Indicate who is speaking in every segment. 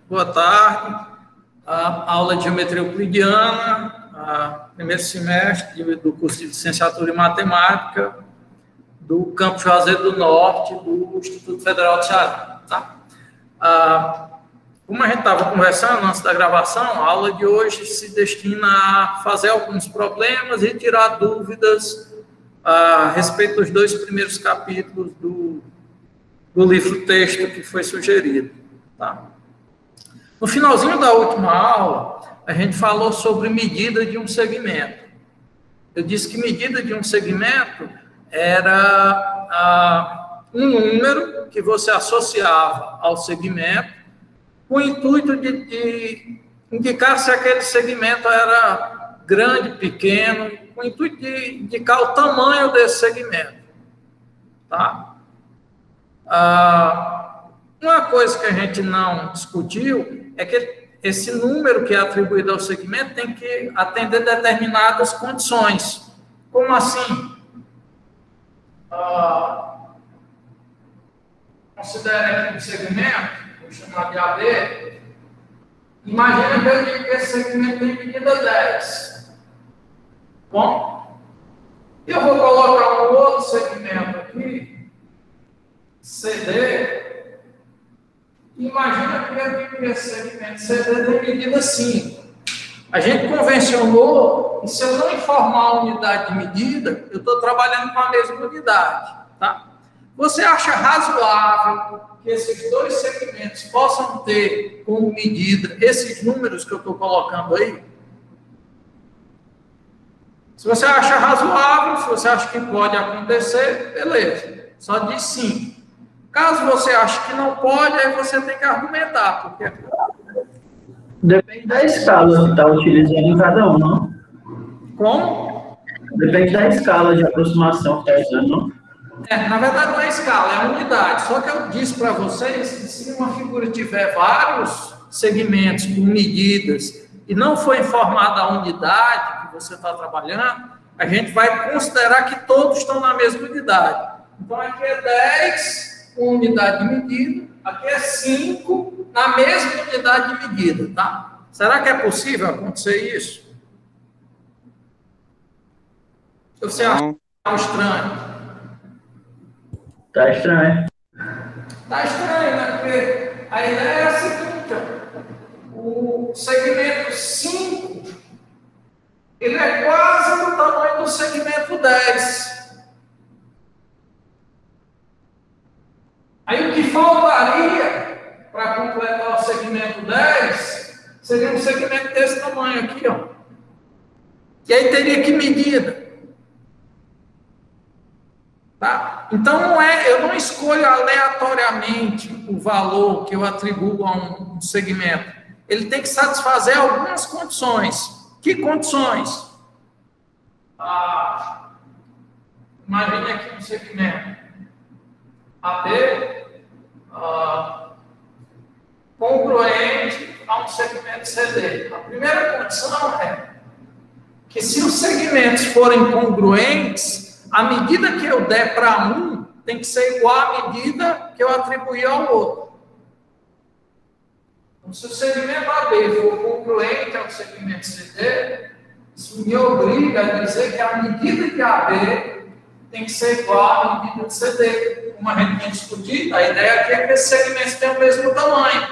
Speaker 1: Boa tarde. A aula de Geometria Euclidiana, primeiro semestre do curso de Licenciatura em Matemática, do Campus Juazeiro do Norte, do Instituto Federal de Ceará. Tá? Como a gente estava conversando antes da gravação, a aula de hoje se destina a fazer alguns problemas e tirar dúvidas a respeito dos dois primeiros capítulos do livro-texto que foi sugerido. Tá? No finalzinho da última aula, a gente falou sobre medida de um segmento. Eu disse que medida de um segmento era um número que você associava ao segmento com o intuito de indicar se aquele segmento era grande, pequeno, com o intuito de indicar o tamanho desse segmento. Tá? Uma coisa que a gente não discutiu é que esse número que é atribuído ao segmento tem que atender determinadas condições. Como assim? Considere aqui um segmento, vou chamar de AB. Imagina que eu digo que esse segmento tem medida 10. Bom, eu vou colocar um outro segmento aqui, CD. Imagina que eu digo que esse segmento CD tem medida 5. A gente convencionou que se eu não informar a unidade de medida, eu estou trabalhando com a mesma unidade. Tá? Você acha razoável que esses dois segmentos possam ter como medida esses números que eu estou colocando aí? Se você acha razoável, se você acha que pode acontecer, beleza. Só diz sim. Caso você ache que não pode, aí você tem que argumentar, porque...
Speaker 2: Depende da escala que está utilizando em cada um, não?
Speaker 1: Como?
Speaker 2: Depende da escala de aproximação que está usando, não?
Speaker 1: Na verdade não é escala, é unidade. Só que eu disse para vocês que se uma figura tiver vários segmentos com medidas e não for informada a unidade que você está trabalhando, a gente vai considerar que todos estão na mesma unidade. Então aqui é 10... com unidade de medida, aqui é 5 na mesma unidade de medida, tá? Será que é possível acontecer isso? Ou você acha que está estranho?
Speaker 2: Está estranho.
Speaker 1: Está estranho, né? Porque a ideia é a seguinte, ó, o segmento 5, ele é quase do tamanho do segmento 10. Aí o que faltaria para completar o segmento 10 seria um segmento desse tamanho aqui, ó. E aí teria que medida. Tá? Então eu não escolho aleatoriamente o valor que eu atribuo a um segmento. Ele tem que satisfazer algumas condições. Que condições? Imagine aqui um segmento AB congruente a um segmento CD. A primeira condição é que se os segmentos forem congruentes, a medida que eu der para um tem que ser igual à medida que eu atribuir ao outro. Então, se o segmento AB for congruente ao segmento CD, isso me obriga a dizer que a medida de AB tem que ser igual à medida de CD. Como a gente tinha discutido, a ideia aqui é que esses segmentos tenham o mesmo tamanho.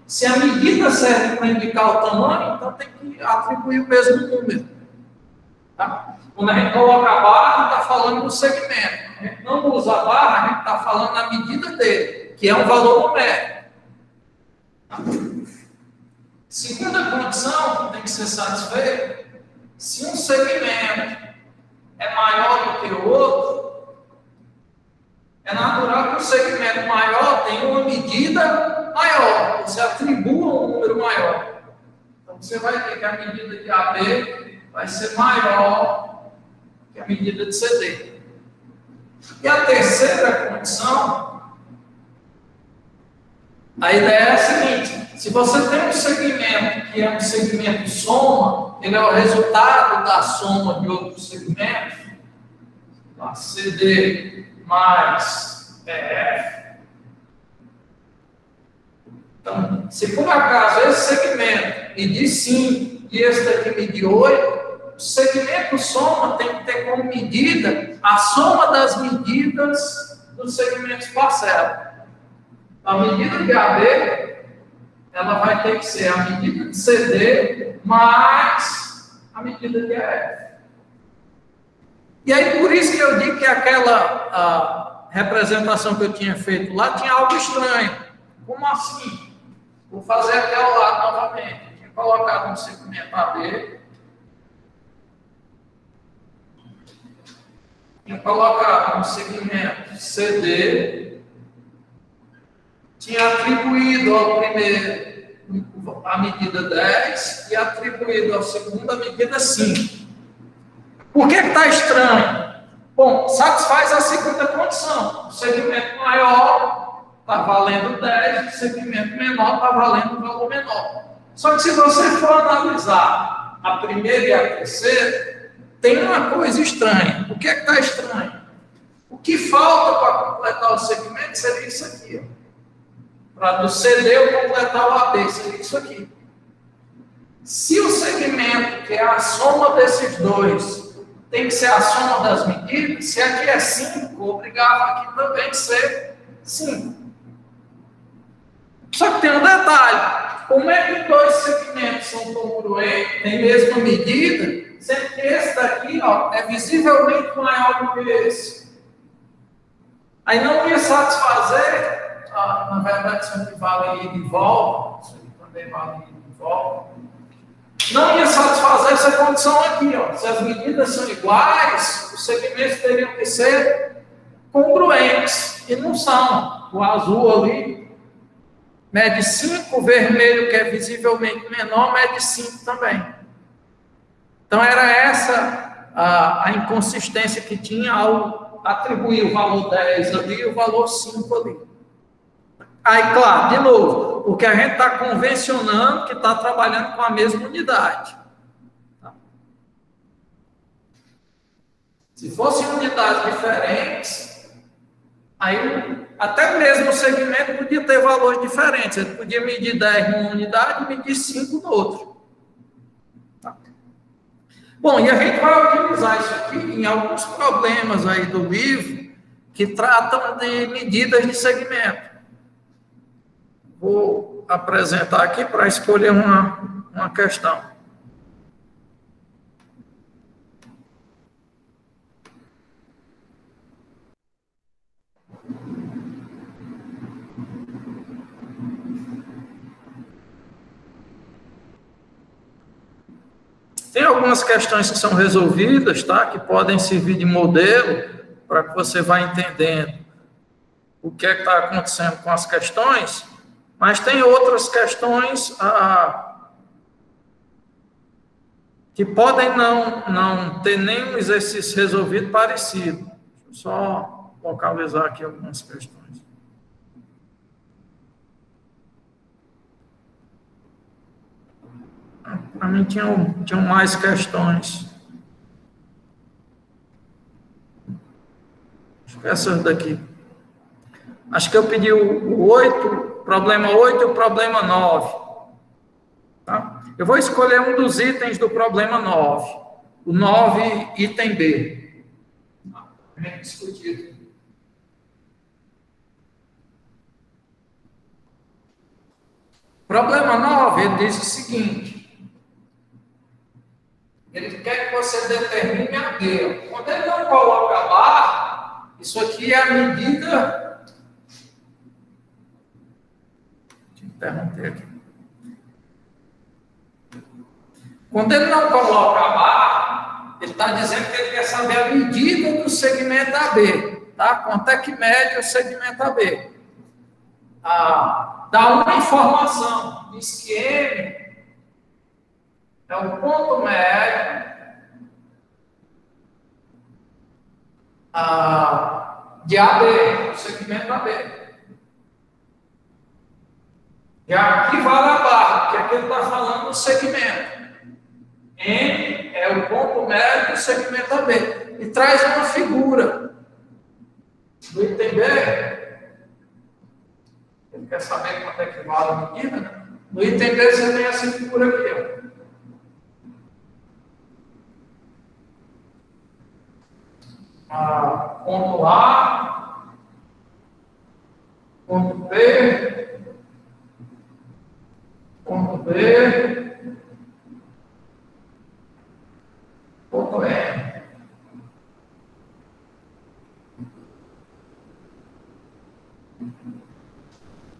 Speaker 1: Se a medida serve para indicar o tamanho, então tem que atribuir o mesmo número. Tá? Quando a gente coloca a barra, está falando do segmento. A gente não usa a barra, a gente está falando na medida dele, que é um valor numérico. Tá? Segunda condição que tem que ser satisfeita, se um segmento é maior do que o outro, é natural que o segmento maior tenha uma medida maior, você atribua um número maior. Então, você vai ter que a medida de AB vai ser maior que a medida de CD. E a terceira condição, a ideia é a seguinte: se você tem um segmento que é um segmento soma, ele é o resultado da soma de outros segmentos, a CD mais PF, Então, se por acaso esse segmento medir 5 e esse daqui medir 8, o segmento soma tem que ter como medida a soma das medidas dos segmentos parcela. A medida de AB, ela vai ter que ser a medida de CD mais a medida de AF. E aí, por isso que eu digo que aquela representação que eu tinha feito lá tinha algo estranho. Como assim? Vou fazer aqui ao lado novamente. Eu tinha colocado um segmento AB. Tinha colocado um segmento CD. Tinha atribuído ao primeiro a medida 10 e atribuído ao segundo a medida 5. Por que está estranho? Bom, satisfaz a segunda condição. O segmento maior está valendo 10, o segmento menor está valendo um valor menor. Só que se você for analisar a primeira e a terceira, tem uma coisa estranha. O que está estranho? O que falta para completar o segmento seria isso aqui. Para do CD eu completar o AB, seria isso aqui. Se o segmento, que é a soma desses dois, tem que ser a soma das medidas, se aqui é 5, obrigava aqui também a ser 5. Só que tem um detalhe. Como é que dois segmentos são congruentes, têm a mesma medida, sendo que esse daqui é visivelmente maior do que esse? Aí não ia satisfazer, na verdade isso aqui vale ida e volta, isso aqui também vale ida e volta. Não ia satisfazer essa condição aqui, Se as medidas são iguais, os segmentos teriam que ser congruentes, e não são. O azul ali mede 5, o vermelho, que é visivelmente menor, mede 5 também. Então, era essa a inconsistência que tinha ao atribuir o valor 10 ali e o valor 5 ali. Aí, claro, de novo, porque a gente está convencionando que está trabalhando com a mesma unidade. Tá? Se fossem unidades diferentes, aí até mesmo o segmento podia ter valores diferentes. Ele podia medir 10 numa unidade e medir 5 no outro. Tá? Bom, e a gente vai utilizar isso aqui em alguns problemas aí do livro que tratam de medidas de segmento. Vou apresentar aqui para escolher uma questão. Tem algumas questões que são resolvidas, tá? Que podem servir de modelo para que você vá entendendo o que é que está acontecendo com as questões. Mas tem outras questões que podem não ter nenhum exercício resolvido parecido. Deixa eu só localizar aqui algumas questões. Para mim tinham mais questões. Acho que essas daqui. Acho que eu pedi o 8... Problema 8 e o problema 9. Tá? Eu vou escolher um dos itens do problema 9. O 9, item B. Bem discutido. Problema 9, ele diz o seguinte. Ele quer que você determine a D. Quando ele não coloca lá, isso aqui é a medida... Interromper aqui. Quando ele não coloca a barra, ele está dizendo que ele quer saber a medida do segmento AB, tá? Quanto é que mede o segmento AB? Dá uma informação, diz que M é o ponto médio de AB, o segmento AB. E aqui vale a barra, porque aqui ele está falando do segmento. M é o ponto médio do segmento AB. E traz uma figura do item B. Ele quer saber quanto é que vale a medida, né? No item B você tem essa figura aqui, ó. Ponto A, ponto B, ponto B, ponto E.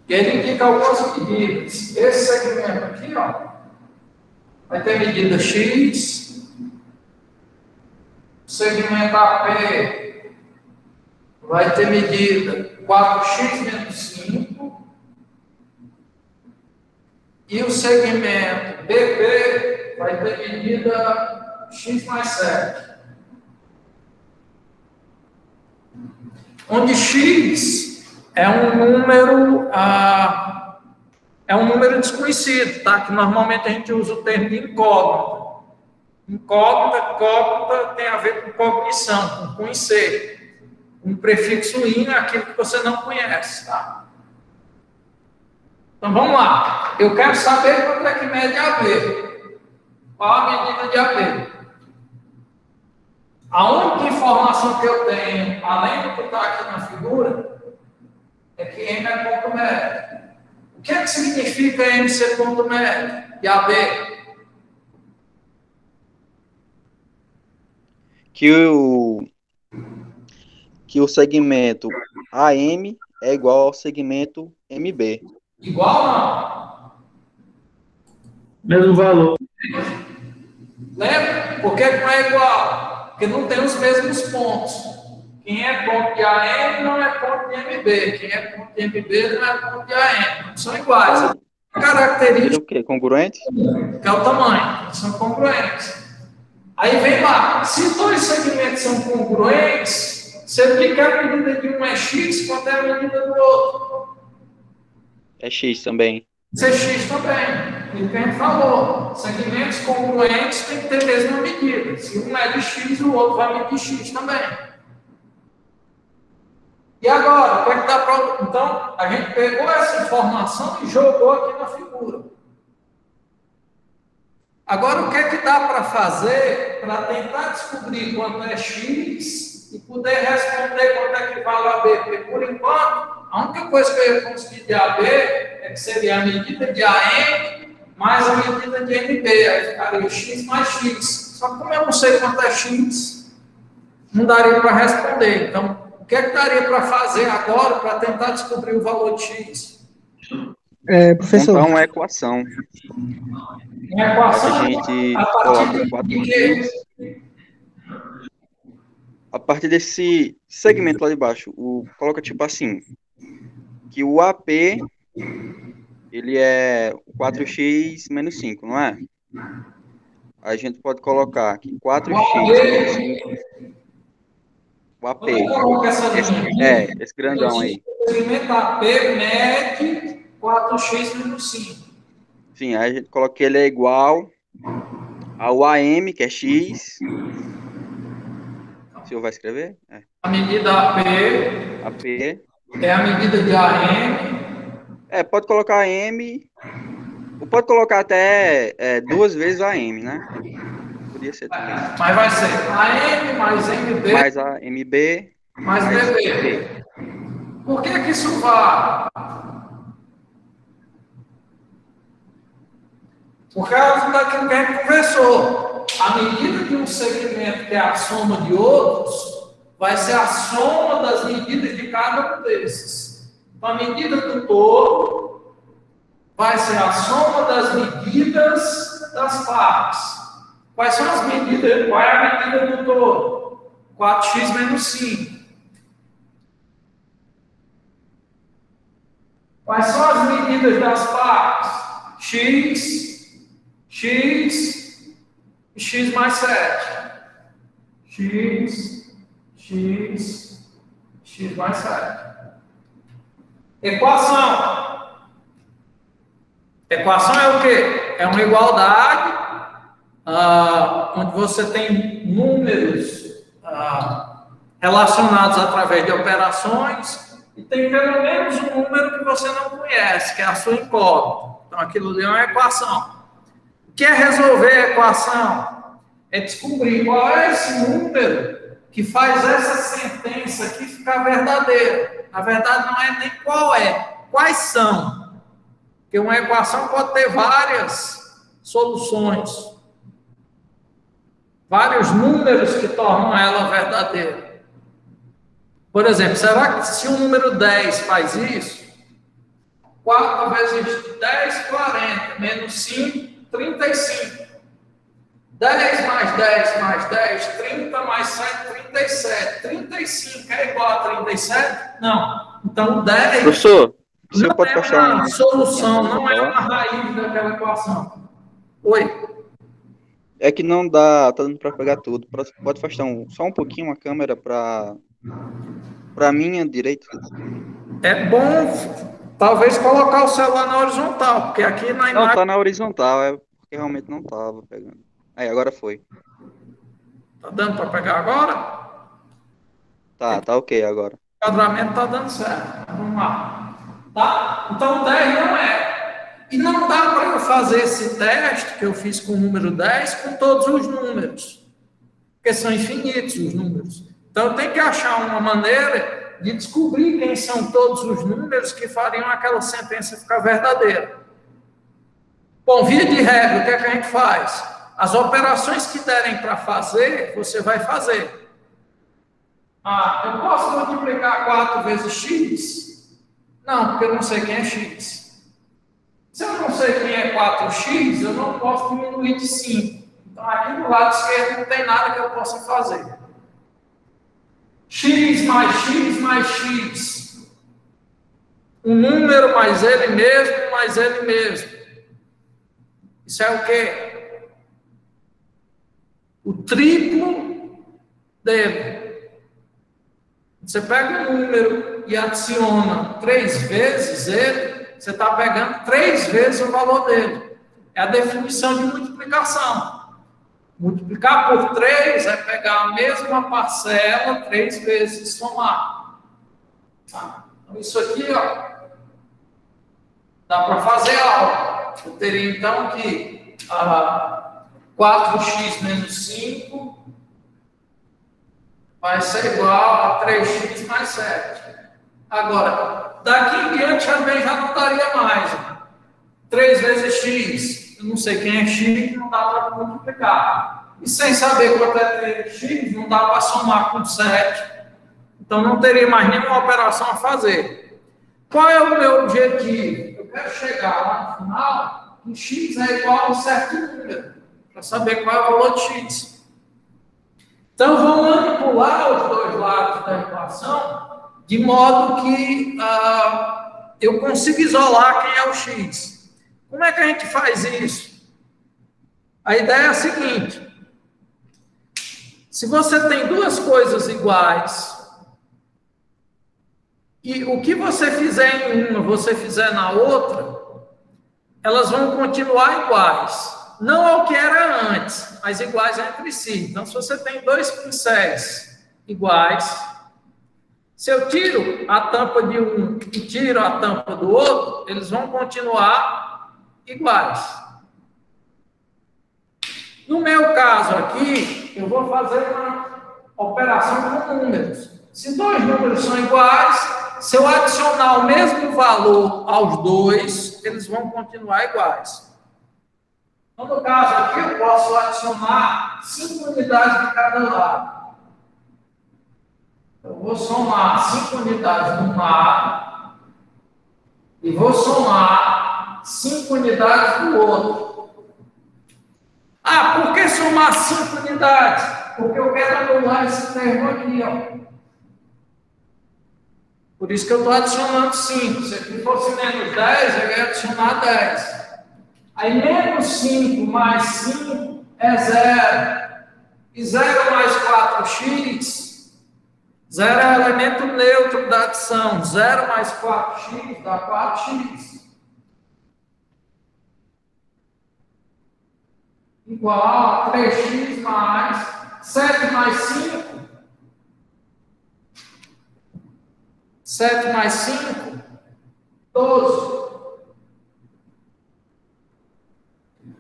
Speaker 1: E ele indica algumas medidas. Esse segmento aqui, ó, vai ter medida X, o segmento AP vai ter medida 4x menos 5, e o segmento BP vai ter medida x mais 7. Onde x é um número desconhecido, tá? Que normalmente a gente usa o termo de incógnita. Incógnita tem a ver com cognição, com conhecer. Um prefixo in é aquilo que você não conhece, tá? Então vamos lá. Eu quero saber quanto é que mede AB. Qual a medida de AB? A única informação que eu tenho, além do que está aqui na figura, é que M é ponto médio. O que é que significa M ser ponto médio e AB?
Speaker 3: Que o segmento AM é igual ao segmento MB.
Speaker 1: Igual não?
Speaker 2: Mesmo valor.
Speaker 1: Lembra? Por que não é igual? Porque não tem os mesmos pontos. Quem é ponto de AM não é ponto de MB. Quem é ponto de MB não é ponto de AM. Não são iguais. A característica
Speaker 3: o quê? Congruente?
Speaker 1: Que é o tamanho. São congruentes. Aí vem lá. Se dois segmentos são congruentes, você diz que a medida de um é X, quanto é a medida do outro?
Speaker 3: É X também.
Speaker 1: CX também. E o que a gente falou, segmentos congruentes têm que ter a mesma medida. Se um é de X, o outro vai medir X também. E agora, o que é que dá para... Então, a gente pegou essa informação e jogou aqui na figura. Agora, o que é que dá para fazer para tentar descobrir quanto é X e poder responder quanto é que vale AB? Porque, por enquanto, a única coisa que eu ia conseguir de AB é que seria a medida de AM mais a medida de MB. Aí ficaria X mais X. Só que como eu não sei quanto é X, não daria para responder. Então, o que é que daria para fazer agora para tentar descobrir o valor de X?
Speaker 3: Professor. Montar uma equação.
Speaker 1: Uma equação
Speaker 3: a gente coloca 4x. A partir desse segmento lá de baixo, coloca tipo assim, que o AP, ele é 4x menos 5, não é? A gente pode colocar que 4x menos 5, o AP, esse grandão aí.
Speaker 1: O segmento AP mede 4x menos 5.
Speaker 3: Sim, aí a gente coloca que ele é igual ao AM, que é x. O senhor vai escrever?
Speaker 1: A medida AP é a medida de AM.
Speaker 3: Pode colocar AM, ou pode colocar até 2 vezes AM, né? Podia ser também.
Speaker 1: Mas vai ser AM mais MB.
Speaker 3: Mais a MB.
Speaker 1: Mais BB. Por que isso vale? Por causa daquilo que a gente conversou. A medida de um segmento que é a soma de outros, vai ser a soma das medidas de cada um desses. Então, a medida do todo vai ser a soma das medidas das partes. Quais são as medidas? Qual é a medida do todo? 4x menos 5. Quais são as medidas das partes? X e x mais 7. X mais 7. Equação. Equação é o quê? É uma igualdade onde você tem números relacionados através de operações e tem pelo menos um número que você não conhece, que é a sua incógnita. Então, aquilo ali é uma equação. O que é resolver a equação? É descobrir qual é esse número que faz essa sentença aqui ficar verdadeira. Na verdade, não é nem qual é, quais são. Porque uma equação pode ter várias soluções, vários números que tornam ela verdadeira. Por exemplo, será que se o número 10 faz isso, 4 vezes 10, 40, menos 5, 35. 10 mais 10 mais 10, 30 mais 7, 37. 35 é igual a 37? Não. Então, 10
Speaker 3: Professor, você
Speaker 1: não
Speaker 3: pode
Speaker 1: é
Speaker 3: postar
Speaker 1: uma
Speaker 3: um...
Speaker 1: solução, não é uma raiz daquela equação. Oi?
Speaker 3: É que não dá, tá dando para pegar tudo. Pode afastar só um pouquinho a câmera para minha direita.
Speaker 1: É bom, talvez, colocar o celular na horizontal, porque aqui na
Speaker 3: Não,
Speaker 1: imagem...
Speaker 3: tá na horizontal, é porque realmente não tava pegando. Aí, agora foi.
Speaker 1: Está dando para pegar agora?
Speaker 3: Tá ok agora.
Speaker 1: O enquadramento está dando certo. Vamos lá. Tá? Então, 10 não é. E não dá para eu fazer esse teste que eu fiz com o número 10 com todos os números. Porque são infinitos os números. Então, eu tenho que achar uma maneira de descobrir quem são todos os números que fariam aquela sentença ficar verdadeira. Bom, via de regra, o que é que a gente faz? As operações que derem para fazer, você vai fazer. Ah, eu posso multiplicar 4 vezes x? Não, porque eu não sei quem é x. Se eu não sei quem é 4x, eu não posso diminuir de 5. Então, aqui do lado esquerdo não tem nada que eu possa fazer. X mais x. Um número mais ele mesmo, mais ele mesmo. Isso é o quê? O triplo dele. Você pega um número e adiciona 3 vezes ele, você está pegando 3 vezes o valor dele. É a definição de multiplicação. Multiplicar por 3 é pegar a mesma parcela 3 vezes e somar. Tá? Então, isso aqui, ó, dá para fazer algo. Eu teria, então, que 4x menos 5 vai ser igual a 3x mais 7. Agora, daqui em diante também já não daria mais. 3 vezes x, eu não sei quem é x, não dá para multiplicar. E sem saber quanto é 3x, não dá para somar com 7. Então, não teria mais nenhuma operação a fazer. Qual é o meu objetivo? Eu quero chegar lá no final, que x é igual a um certo número, para saber qual é o valor de x. Então, vou manipular os dois lados da equação de modo que eu consiga isolar quem é o x. Como é que a gente faz isso? A ideia é a seguinte: se você tem duas coisas iguais e o que você fizer em uma, você fizer na outra, elas vão continuar iguais. Não ao que era antes, mas iguais entre si. Então, se você tem 2 pincéis iguais, se eu tiro a tampa de um e tiro a tampa do outro, eles vão continuar iguais. No meu caso aqui, eu vou fazer uma operação com números. Se 2 números são iguais, se eu adicionar o mesmo valor aos 2, eles vão continuar iguais. Então, no caso aqui, eu posso adicionar 5 unidades de cada lado. Eu vou somar 5 unidades de um lado e vou somar 5 unidades do outro. Ah, por que somar 5 unidades? Porque eu quero anular esse termo aqui, ó. Por isso que eu estou adicionando 5. Se aqui fosse menos 10, eu ia adicionar 10. Aí, menos 5 mais 5 é 0. E 0 mais 4x, 0 é o elemento neutro da adição. 0 mais 4x dá 4x. Igual a 3x mais 7 mais 5. 7 mais 5, 12.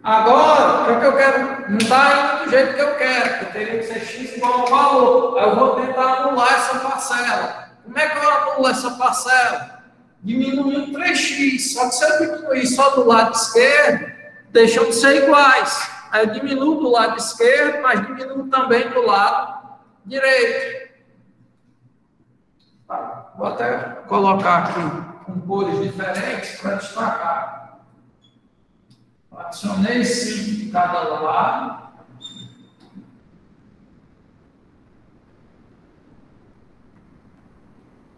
Speaker 1: Agora, o que eu quero? Não está indo do jeito que eu quero. Eu teria que ser x igual ao valor. Aí eu vou tentar anular essa parcela. Como é que eu anulo essa parcela? Diminuindo 3x. Só que se eu diminuir só do lado esquerdo, deixam de ser iguais. Aí eu diminuo do lado esquerdo, mas diminuo também do lado direito. Tá. Vou até colocar aqui com cores diferentes para destacar. Adicionei 5 de cada lado.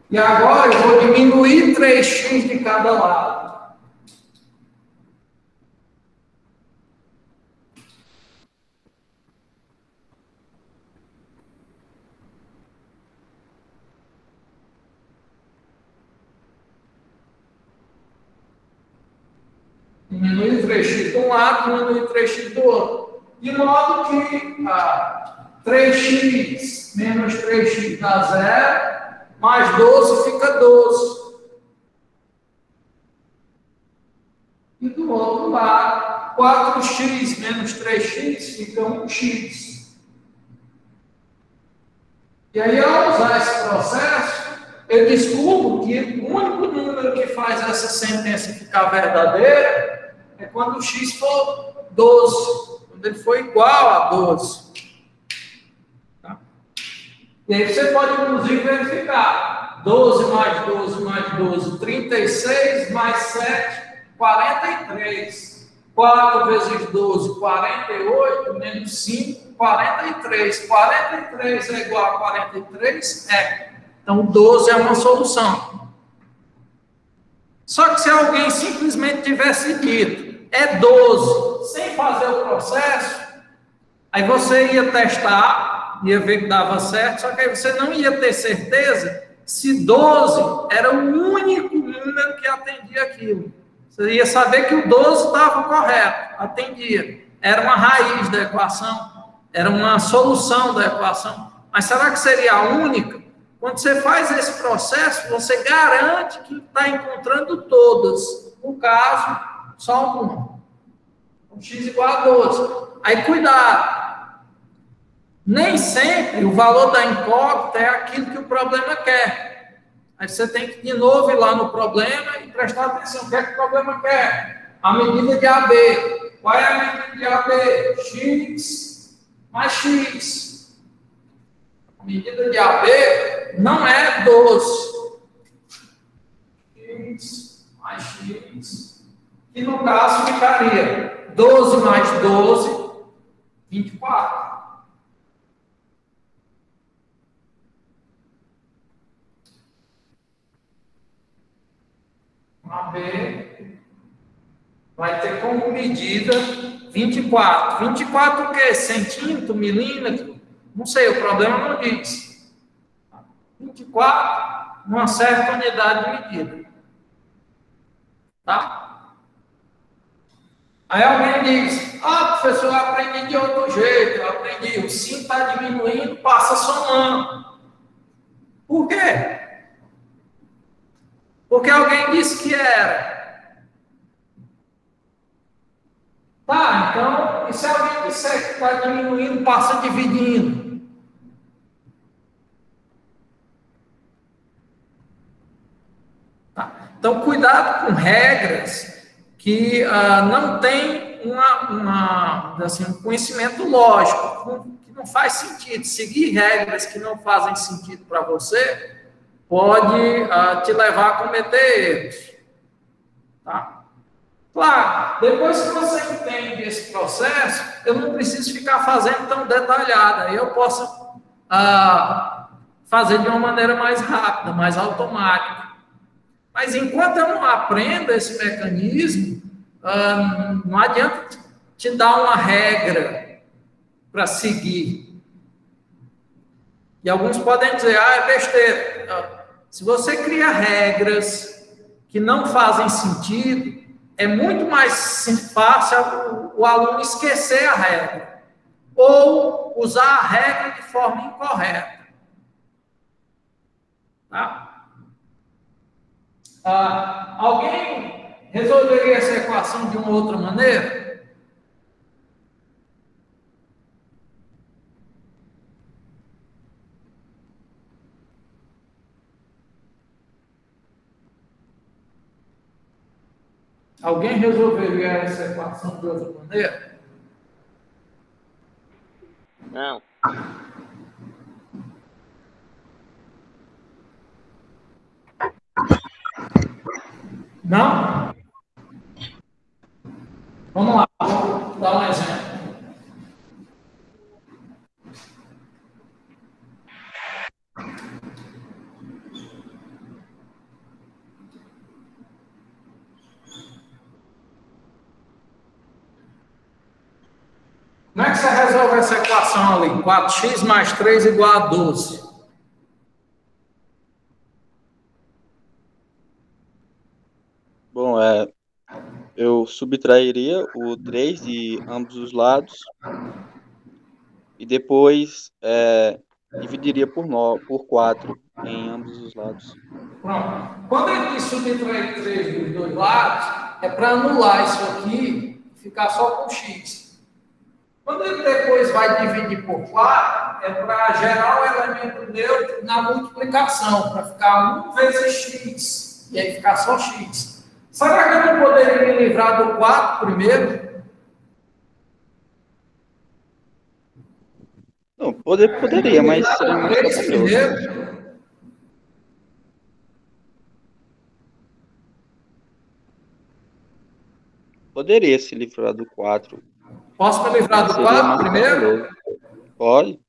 Speaker 1: E agora eu vou diminuir 3x de cada lado. Diminuir 3x de um lado, diminuir 3x do outro. De modo que 3x menos 3x dá 0, mais 12 fica 12. E do outro lado, 4x menos 3x fica 1x. E aí, ao usar esse processo, eu descubro que o único número que faz essa sentença ficar verdadeira é quando o x for 12, quando ele for igual a 12. Tá? E aí você pode, inclusive, verificar. 12 mais 12 mais 12, 36, mais 7, 43. 4 vezes 12, 48, menos 5, 43. 43 é igual a 43? É. Então, 12 é uma solução. Só que se alguém simplesmente tivesse dito é 12, sem fazer o processo, aí você ia testar, ia ver que dava certo, só que aí você não ia ter certeza se 12 era o único número que atendia aquilo. Você ia saber que o 12 estava correto, atendia. Era uma raiz da equação, era uma solução da equação. Mas será que seria a única? Quando você faz esse processo, você garante que está encontrando todas. No caso, só uma. X igual a 12. Aí, cuidado. Nem sempre o valor da incógnita é aquilo que o problema quer. Aí você tem que, de novo, ir lá no problema e prestar atenção. O que é que o problema quer? A medida de AB. Qual é a medida de AB? X mais X. A medida de AB não é 12. X mais X. Que no caso ficaria 12 mais 12, 24. AB vai ter como medida 24. 24 o quê? Centímetro, milímetro? Não sei, o problema não diz. 24, uma certa unidade de medida. Tá? Aí alguém diz, professor, eu aprendi de outro jeito, eu aprendi, o sim está diminuindo, passa somando. Por quê? Porque alguém disse que era. Tá, então, e se alguém disser que está diminuindo, passa dividindo? Tá. Então, cuidado com regras que não tem um conhecimento lógico, que não faz sentido. Seguir regras que não fazem sentido para você pode te levar a cometer erros. Tá? Claro, depois que você entende esse processo, eu não preciso ficar fazendo tão detalhada. Aí eu posso fazer de uma maneira mais rápida, mais automática. Mas enquanto eu não aprendo esse mecanismo, não adianta te dar uma regra para seguir. E alguns podem dizer, é besteira. Se você cria regras que não fazem sentido, é muito mais fácil o aluno esquecer a regra ou usar a regra de forma incorreta. Tá? Alguém resolveria essa equação de uma outra maneira? Alguém resolveria essa equação de outra maneira?
Speaker 4: Não.
Speaker 1: Não? Vamos lá, vou dar um exemplo. Como é que você resolve essa equação ali? 4x mais 3 igual a 12.
Speaker 3: Bom, eu subtrairia o 3 de ambos os lados e depois dividiria por 4 em ambos os lados.
Speaker 1: Pronto. Quando ele diz subtrair 3 dos dois lados, é para anular isso aqui e ficar só com x. Quando ele depois vai dividir por 4, é para gerar o elemento neutro na multiplicação, para ficar 1 vezes x, e aí ficar só x. Será que eu não poderia me livrar do 4 primeiro?
Speaker 3: Não, poderia, mas seria mais
Speaker 1: 3
Speaker 3: trabalhoso.
Speaker 1: primeiro?
Speaker 3: Poderia se livrar do 4.
Speaker 1: Posso me livrar do
Speaker 3: Seria
Speaker 1: 4
Speaker 3: mais
Speaker 1: primeiro?
Speaker 3: trabalhoso. Pode?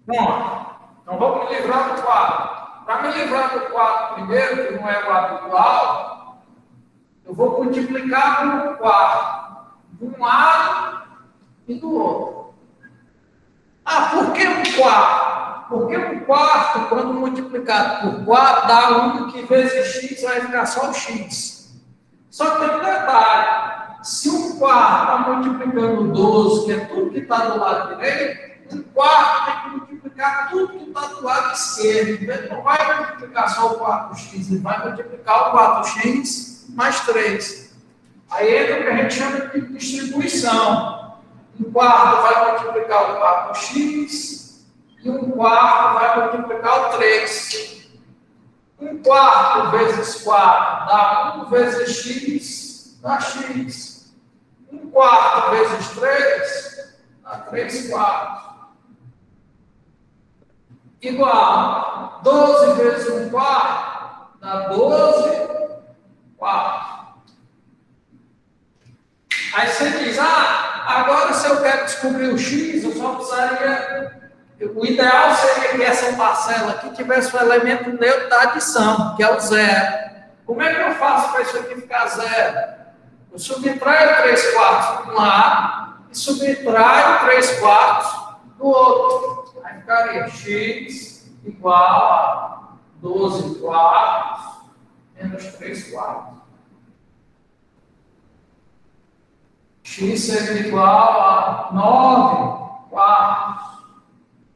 Speaker 1: Bom, então vou me livrar do 4. Para me livrar do 4 primeiro, que não é o habitual, eu vou multiplicar por 4, de um lado e do outro. Por que um quarto? Porque um quarto, quando multiplicado por 4, dá 1, que vezes x vai ficar só o x. Só que tem um detalhe. Se um quarto está multiplicando 12, que é tudo que está do lado direito, um quarto tem que multiplicar tudo que está do lado esquerdo. Ele não vai multiplicar só o 4x, ele vai multiplicar o 4x mais 3. Aí entra o que a gente chama de distribuição. Um quarto vai multiplicar o 4x e um quarto vai multiplicar o 3. Um quarto vezes 4 dá 1 vezes x, dá x. Um quarto vezes 3 dá 3 quartos. Igual 12 vezes 1 quarto dá 12 quartos. Aí você diz, agora se eu quero descobrir o x, eu só precisaria... O ideal seria que essa parcela aqui tivesse o elemento neutro da adição, que é o zero. Como é que eu faço para isso aqui ficar zero? Eu subtraio 3 quartos de um lado e subtraio 3 quartos do outro. Aí ficaria x igual a 12 quartos menos 3 quartos. X seria igual a 9 quartos.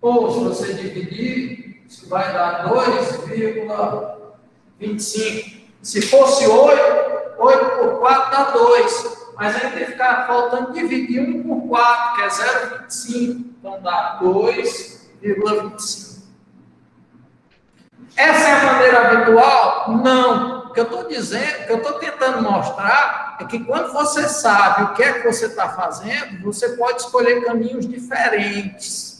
Speaker 1: Ou, se você dividir, isso vai dar 2,25. Se fosse 8, 8 por 4 dá 2. Mas aí tem que ficar faltando dividir 1 por 4, que é 0,25. Então dá 2,25. Essa é a maneira habitual? Não. O que eu estou dizendo, o que eu estou tentando mostrar é que quando você sabe o que é que você está fazendo, você pode escolher caminhos diferentes.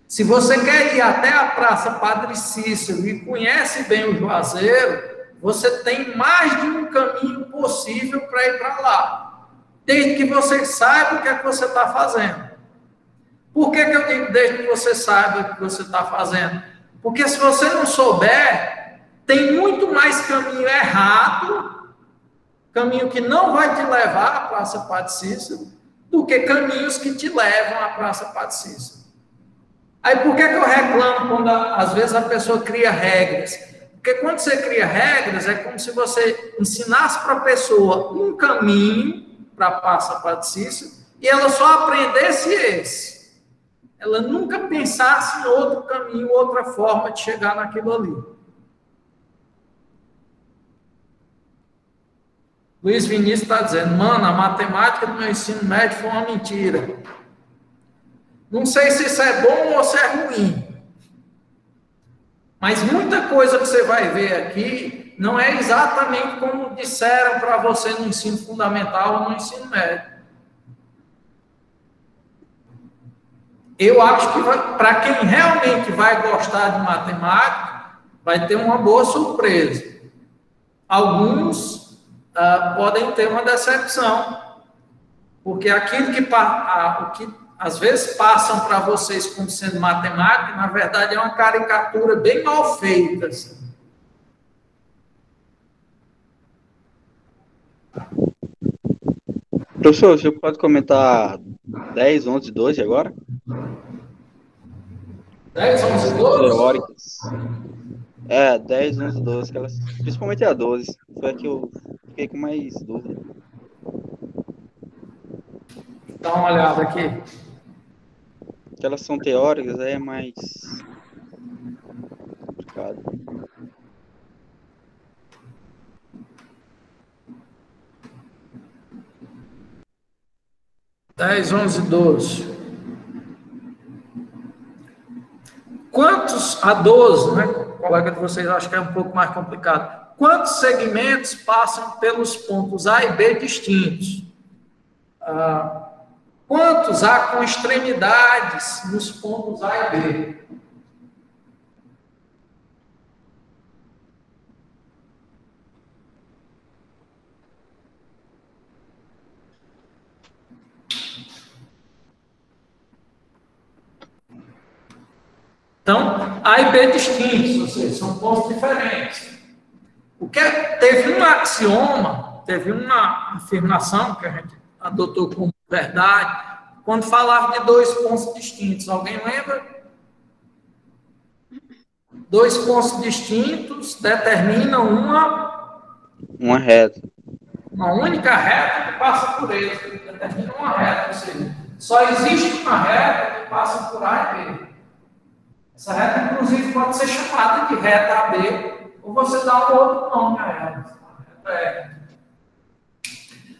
Speaker 1: Se você quer ir até a Praça Padre Cícero e conhece bem o Juazeiro, você tem mais de um caminho possível para ir para lá, desde que você saiba o que é que você está fazendo. Por que eu digo desde que você saiba o que você está fazendo? Porque se você não souber, tem muito mais caminho errado, caminho que não vai te levar à Praça Padre Cícero, do que caminhos que te levam à Praça Padre Cícero. Aí por que eu reclamo quando às vezes a pessoa cria regras? Porque quando você cria regras, é como se você ensinasse para a pessoa um caminho para a Praça Padre Cícero e ela só aprendesse esse. Ela nunca pensasse em outro caminho, outra forma de chegar naquilo ali. Luiz Vinícius está dizendo, mano, a matemática do meu ensino médio foi uma mentira. Não sei se isso é bom ou se é ruim. Mas muita coisa que você vai ver aqui não é exatamente como disseram para você no ensino fundamental ou no ensino médio. Eu acho que para quem realmente vai gostar de matemática, vai ter uma boa surpresa. Alguns podem ter uma decepção, porque aquilo que às vezes passam para vocês como sendo matemática, na verdade é uma caricatura bem mal feita. Assim.
Speaker 3: Professor, você pode comentar 10, 11, 12 agora?
Speaker 1: 10, 11, 12?
Speaker 3: Teóricas. 10, 11, 12, principalmente a 12. Foi a que eu fiquei com mais dúvida.
Speaker 1: Dá uma olhada aqui.
Speaker 3: Que elas são teóricas, aí é mais complicado.
Speaker 1: Dez, 11, 12. Quantos, a 12, né? O colega de vocês acha que é um pouco mais complicado. Quantos segmentos passam pelos pontos A e B distintos? Quantos há com extremidades nos pontos A e B? Então, A e B distintos, ou seja, são pontos diferentes. Teve um axioma, teve uma afirmação que a gente adotou como verdade, quando falava de dois pontos distintos. Alguém lembra? Dois pontos distintos determinam
Speaker 3: uma reta.
Speaker 1: Uma única reta que passa por eles, determina uma reta, ou seja, só existe uma reta que passa por A e B. Essa reta, inclusive, pode ser chamada de reta AB, ou você dá um outro nome a ela.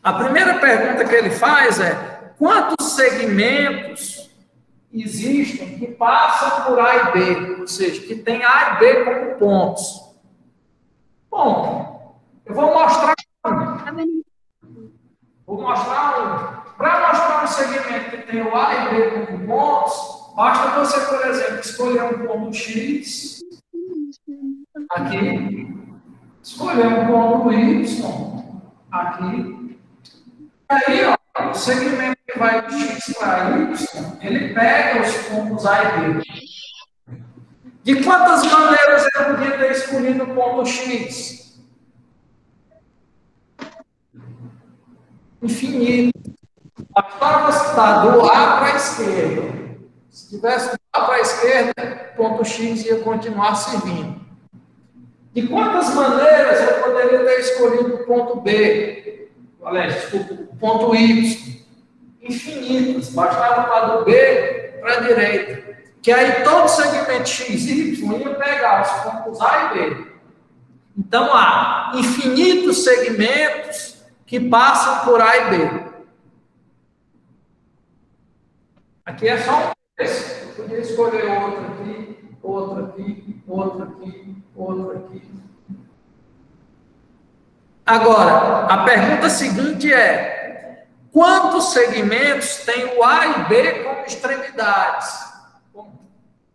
Speaker 1: A primeira pergunta que ele faz é: quantos segmentos existem que passam por A e B, ou seja, que tem A e B como pontos? Bom, eu vou mostrar um. Para mostrar um segmento que tem o A e B como pontos, basta você, por exemplo, escolher um ponto X, aqui, escolher um ponto Y, aqui, e aí, ó, o segmento que vai de X para Y, ele pega os pontos A e B. De quantas maneiras eu podia ter escolhido o ponto X? Infinito. A prova está do A para a esquerda. Se tivesse do A para a esquerda, o ponto X ia continuar servindo. De quantas maneiras eu poderia ter escolhido o ponto B? Desculpa, o ponto Y? Infinitas. Bastava para do B para a direita. Que aí todo segmento X e Y ia pegar os pontos A e B. Então há infinitos segmentos que passam por A e B. Aqui é só um desses. Eu podia escolher outro aqui, outro aqui, outro aqui, outro aqui. Agora, a pergunta seguinte é: quantos segmentos tem o A e B como extremidades? Bom,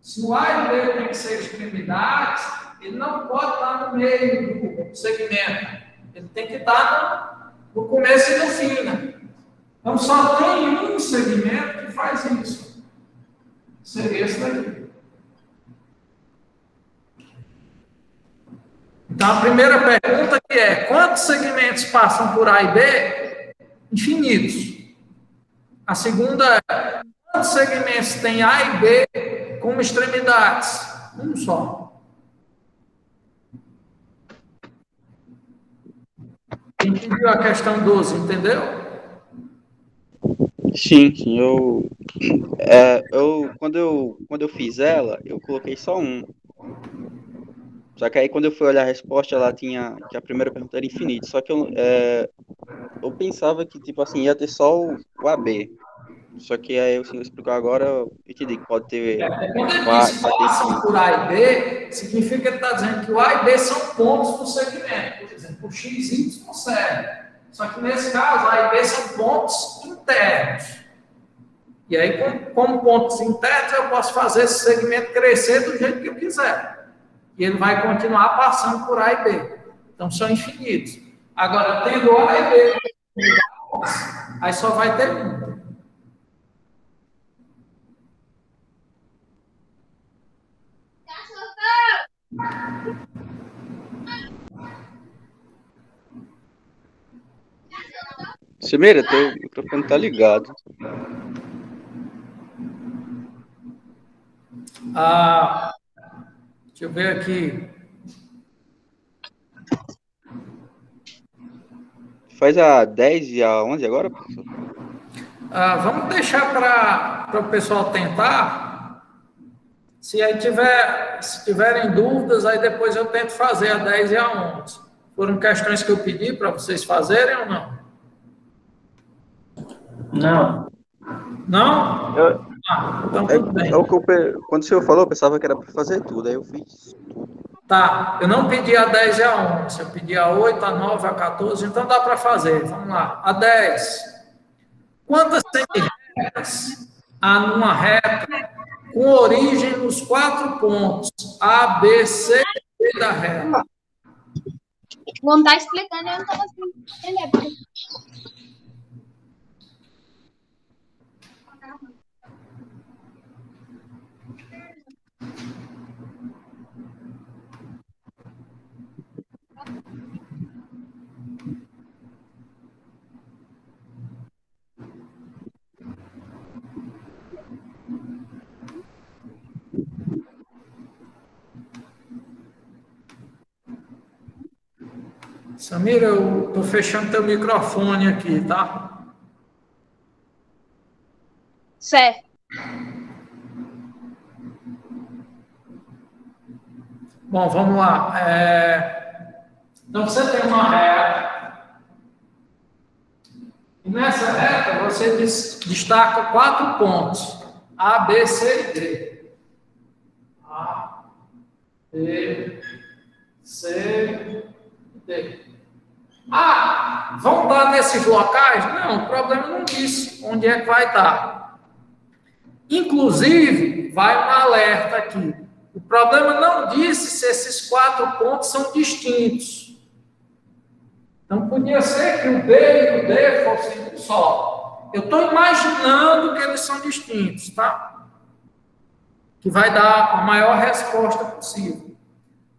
Speaker 1: se o A e B tem que ser extremidades, ele não pode estar no meio do segmento. Ele tem que estar no começo e no fim, né? Então, só tem um segmento que faz isso. Seria esse daqui. Então, a primeira pergunta que é: quantos segmentos passam por A e B? Infinitos. A segunda é: quantos segmentos tem A e B como extremidades? Um só. Entendeu a questão 12, entendeu?
Speaker 3: Sim, quando eu fiz ela, eu coloquei só um. Só que aí quando eu fui olhar a resposta, ela tinha que a primeira pergunta era infinito. Só que eu pensava que, tipo assim, ia ter só o AB. Só que aí o senhor explicou agora, eu entendi que pode ter.
Speaker 1: Quando ele
Speaker 3: Vai,
Speaker 1: diz
Speaker 3: vai ter
Speaker 1: passam
Speaker 3: esse.
Speaker 1: por A e B, significa que ele está dizendo que o A e B são pontos do segmento. Por exemplo, o X, Y serve. Só que nesse caso, A e B são pontos internos. E aí, como pontos internos, eu posso fazer esse segmento crescer do jeito que eu quiser. E ele vai continuar passando por A e B. Então, são infinitos. Agora, tendo A e B, aí só vai ter um.
Speaker 3: Cimeira, teu microfone tá ligado.
Speaker 1: Deixa eu ver aqui.
Speaker 3: Faz a 10 e a 11 agora, professor?
Speaker 1: Vamos deixar para o pessoal tentar. Se aí se tiverem dúvidas, aí depois eu tento fazer a 10 e a 11. Foram questões que eu pedi para vocês fazerem ou não?
Speaker 2: Não.
Speaker 1: Não?
Speaker 3: Eu,
Speaker 1: Então tudo bem.
Speaker 3: quando o senhor falou, eu pensava que era para fazer tudo, aí eu fiz.
Speaker 1: Tá, eu não pedi a 10 e a 11, eu pedi a 8, a 9, a 14, então dá para fazer. Vamos lá. A 10. Quantas semi-retas há numa reta com origem nos 4 pontos A, B, C e D da reta?
Speaker 4: Vamos estar explicando, eu não estou conseguindo entender.
Speaker 1: Samira, eu estou fechando teu microfone aqui, tá?
Speaker 4: Certo.
Speaker 1: Bom, vamos lá. Então, você tem uma reta. E nessa reta, você destaca 4 pontos. A, B, C e D. A, B, C e D. Vão estar nesses locais? Não, o problema não disse onde é que vai estar. Inclusive, vai um alerta aqui. O problema não disse se esses 4 pontos são distintos. Então, podia ser que o B e o D fossem um só. Eu estou imaginando que eles são distintos, tá? Que vai dar a maior resposta possível.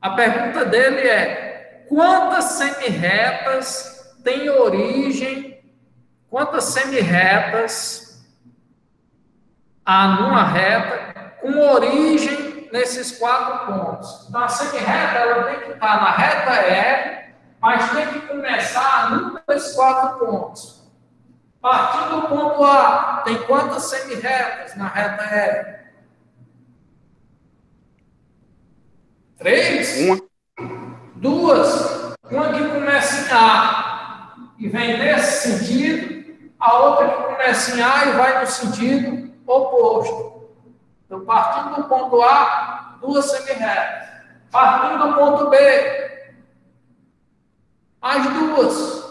Speaker 1: A pergunta dele é: quantas semi-retas têm origem? Quantas semi-retas há numa reta com origem nesses 4 pontos? Então, a semi-reta ela tem que estar na reta R, mas tem que começar num desses 4 pontos. Partindo do ponto A, tem quantas semi-retas na reta R? 3? 2. Uma que começa em A e vem nesse sentido, a outra que começa em A e vai no sentido oposto. Então, partindo do ponto A, 2 semi-retas. Partindo do ponto B, mais 2.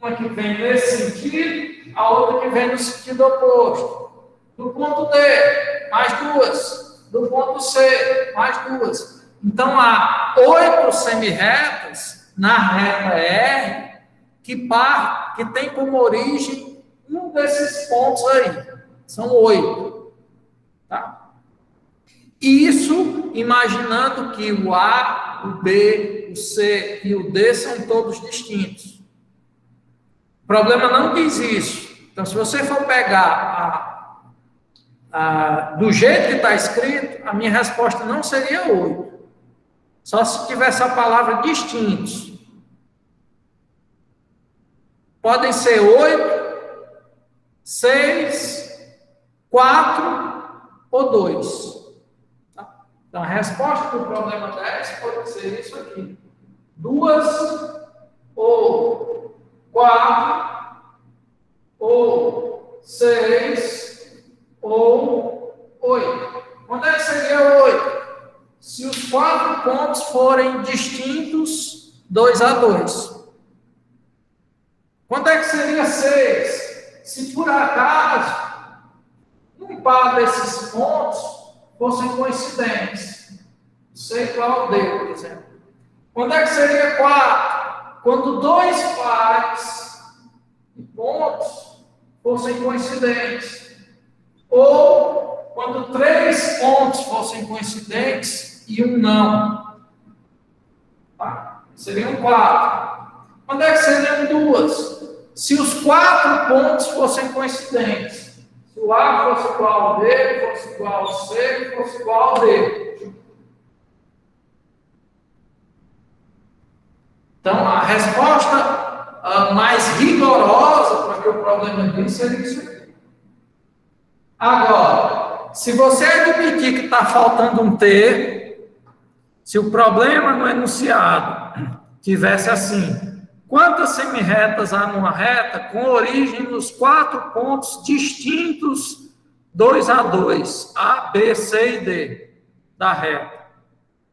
Speaker 1: Uma que vem nesse sentido, a outra que vem no sentido oposto. Do ponto D, mais 2. Do ponto C, mais 2. Então, há 8 semi-retas na reta R que tem como origem um desses pontos aí. São 8. Tá? Isso imaginando que o A, o B, o C e o D são todos distintos. O problema não diz isso. Então, se você for pegar do jeito que está escrito, a minha resposta não seria 8. Só se tivesse a palavra distintos. Podem ser 8, 6, 4 ou 2. Tá? Então, a resposta do problema 10 pode ser isso aqui. 2 ou 4, ou 6, ou 8. Quando é que seria 8? Se os 4 pontos forem distintos, 2 a 2. Quando é que seria 6? Se por acaso um par desses pontos fossem coincidentes. C igual ao D, por exemplo. Quando é que seria 4? Quando 2 pares de pontos fossem coincidentes. Ou quando 3 pontos fossem coincidentes e um não. Tá? Seriam 4. Quando é que seriam 2? Se os 4 pontos fossem coincidentes. Se o A fosse igual ao B, fosse igual ao C, fosse igual ao D. Então, a resposta mais rigorosa para que o problema disso seria isso aqui. Agora, se você admitir que está faltando um T, se o problema no enunciado tivesse assim: quantas semirretas há numa reta com origem nos 4 pontos distintos 2 a 2, A, B, C e D da reta?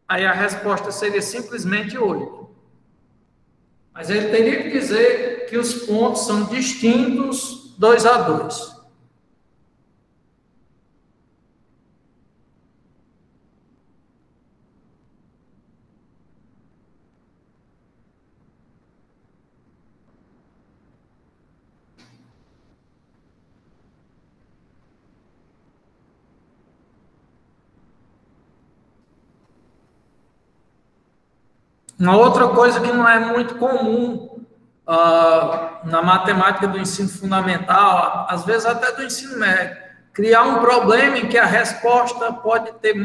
Speaker 1: Aí a resposta seria simplesmente 8. Mas ele teria que dizer que os pontos são distintos 2 a 2. Uma outra coisa que não é muito comum na matemática do ensino fundamental, às vezes até do ensino médio, criar um problema em que a resposta pode ter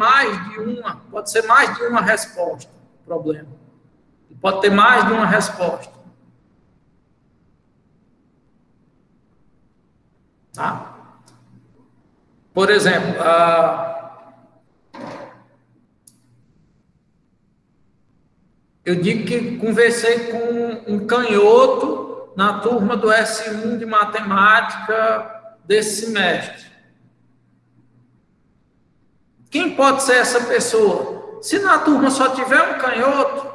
Speaker 1: pode ser mais de uma resposta, problema. Pode ter mais de uma resposta. Tá? Por exemplo, eu digo que conversei com um canhoto na turma do S1 de matemática desse semestre. Quem pode ser essa pessoa? Se na turma só tiver um canhoto,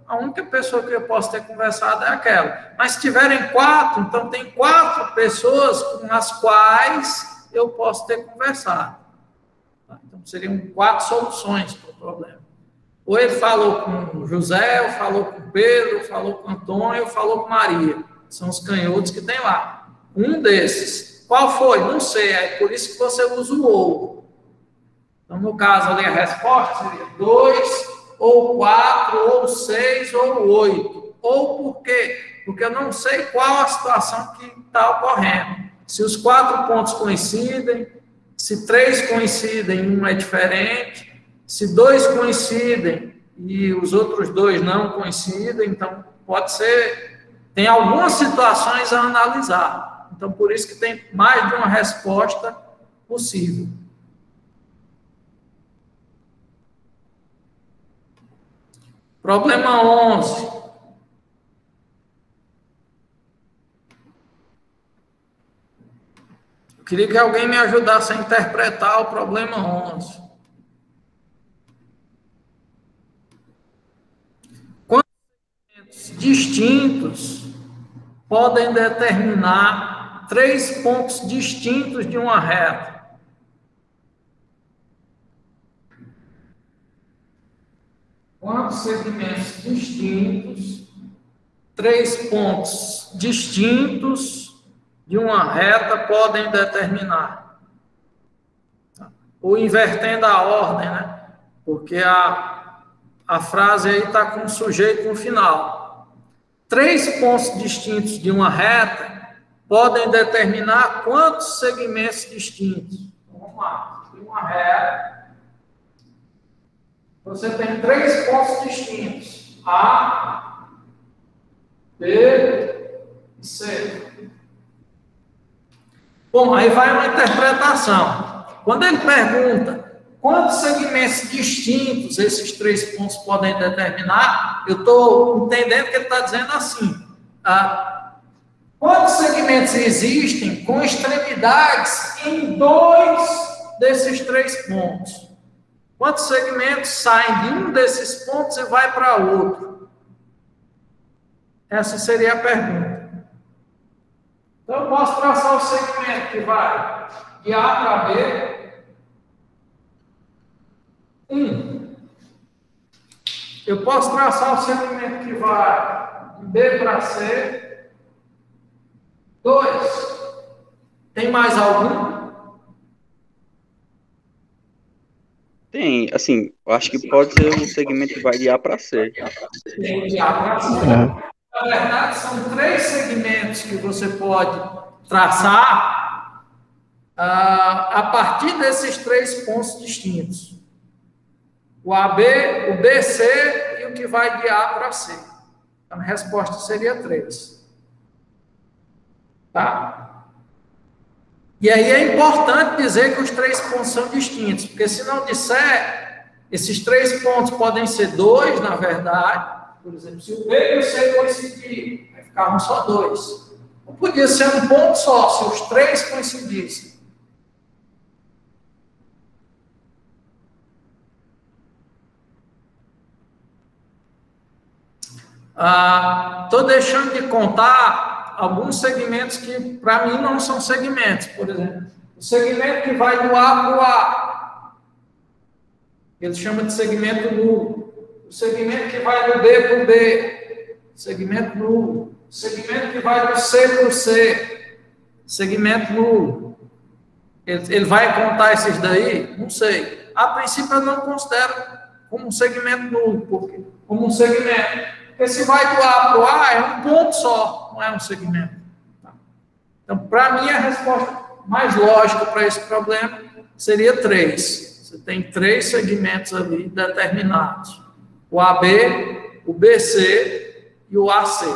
Speaker 1: a única pessoa que eu posso ter conversado é aquela. Mas se tiverem 4, então tem 4 pessoas com as quais eu posso ter conversado. Então seriam 4 soluções para o problema. Ou ele falou com o José, ou falou com o Pedro, ou falou com o Antônio, ou falou com Maria. São os canhotos que tem lá. Um desses. Qual foi? Não sei. É por isso que você usa o ou. Então, no caso ali, a resposta seria 2, ou 4, ou 6, ou 8. Ou por quê? Porque eu não sei qual a situação que está ocorrendo. Se os 4 pontos coincidem, se 3 coincidem, um é diferente. Se 2 coincidem e os outros 2 não coincidem, então pode ser, tem algumas situações a analisar. Então, por isso que tem mais de uma resposta possível. Problema 11. Eu queria que alguém me ajudasse a interpretar o problema 11. Distintos podem determinar 3 pontos distintos de uma reta. Quantos segmentos distintos, 3 pontos distintos de uma reta podem determinar? Ou invertendo a ordem, né? Porque a frase aí está com sujeito no final. 3 pontos distintos de uma reta podem determinar quantos segmentos distintos. Então, vamos lá. Tem uma reta. Você tem 3 pontos distintos. A, B e C. Bom, aí vai uma interpretação. Quando ele pergunta quantos segmentos distintos esses 3 pontos podem determinar, eu estou entendendo que ele está dizendo assim, Quantos segmentos existem com extremidades em dois desses três pontos? Quantos segmentos saem de um desses pontos e vai para outro? Essa seria a pergunta. Então, eu posso traçar o segmento que vai de A para B. 1. Eu posso traçar o segmento que vai de B para C. 2. Tem mais algum?
Speaker 3: Tem, assim, eu acho que pode ser o segmento que vai de A para C.
Speaker 1: Tem de A para C. Na verdade, são 3 segmentos que você pode traçar a partir desses 3 pontos distintos. O AB, o BC e o que vai de A para C. Então, a resposta seria 3. Tá? E aí é importante dizer que os 3 pontos são distintos, porque se não disser, esses 3 pontos podem ser 2, na verdade. Por exemplo, se o B e o C coincidirem, vai ficar só 2. Ou podia ser um ponto só, se os 3 coincidissem. Estou deixando de contar alguns segmentos que, para mim, não são segmentos. Por exemplo, o segmento que vai do A para o A, ele chama de segmento nulo. O segmento que vai do B para o B, segmento nulo. O segmento que vai do C para o C, segmento nulo. Ele vai contar esses daí? Não sei. A princípio, eu não considero como um segmento nulo, porque como um segmento. Porque se vai do A para o A, é um ponto só, não é um segmento. Então, para mim, a resposta mais lógica para esse problema seria 3. Você tem 3 segmentos ali determinados. O AB, o BC e o AC.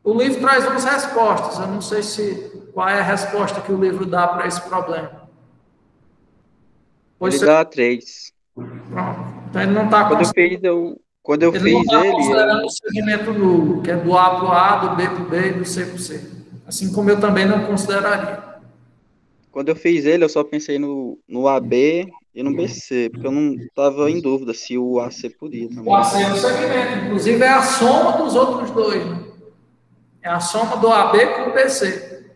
Speaker 1: O livro traz umas respostas. Eu não sei qual é a resposta que o livro dá para esse problema.
Speaker 3: Ele dá 3.
Speaker 1: Pronto. Então ele não está considerando o segmento nulo, que é do A para o A, do B para o B e do C para o C. Assim como eu também não consideraria.
Speaker 3: Quando eu fiz ele, eu só pensei no AB e no BC, porque eu não estava em dúvida se o AC podia também.
Speaker 1: O AC é o segmento, inclusive é a soma dos outros dois. Né? É a soma do AB com o BC.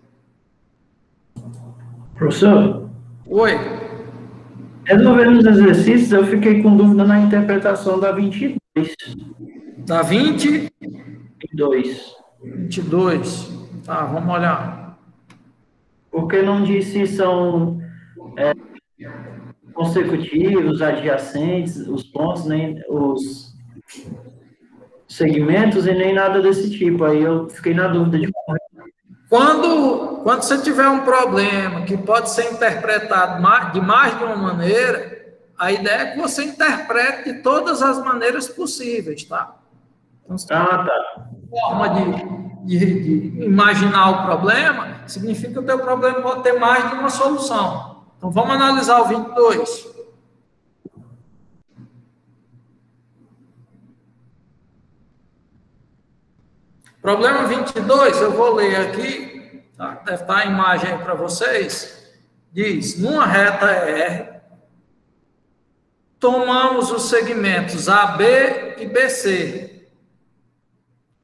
Speaker 2: Professor?
Speaker 1: Oi.
Speaker 2: Resolvendo os exercícios, eu fiquei com dúvida na interpretação da 22.
Speaker 1: Da 20?
Speaker 2: 22.
Speaker 1: 22. Tá, vamos olhar.
Speaker 2: Porque não diz se são consecutivos, adjacentes, os pontos, nem os segmentos e nem nada desse tipo. Aí eu fiquei na dúvida de como.
Speaker 1: Quando você tiver um problema que pode ser interpretado de mais de uma maneira, a ideia é que você interprete de todas as maneiras possíveis, tá? Então, se
Speaker 2: tá.
Speaker 1: Forma de imaginar o problema, significa que o teu problema pode ter mais de uma solução. Então, vamos analisar o 22. Problema 22, eu vou ler aqui, tá? Deve estar a imagem aí para vocês. Diz, numa reta R, tomamos os segmentos AB e BC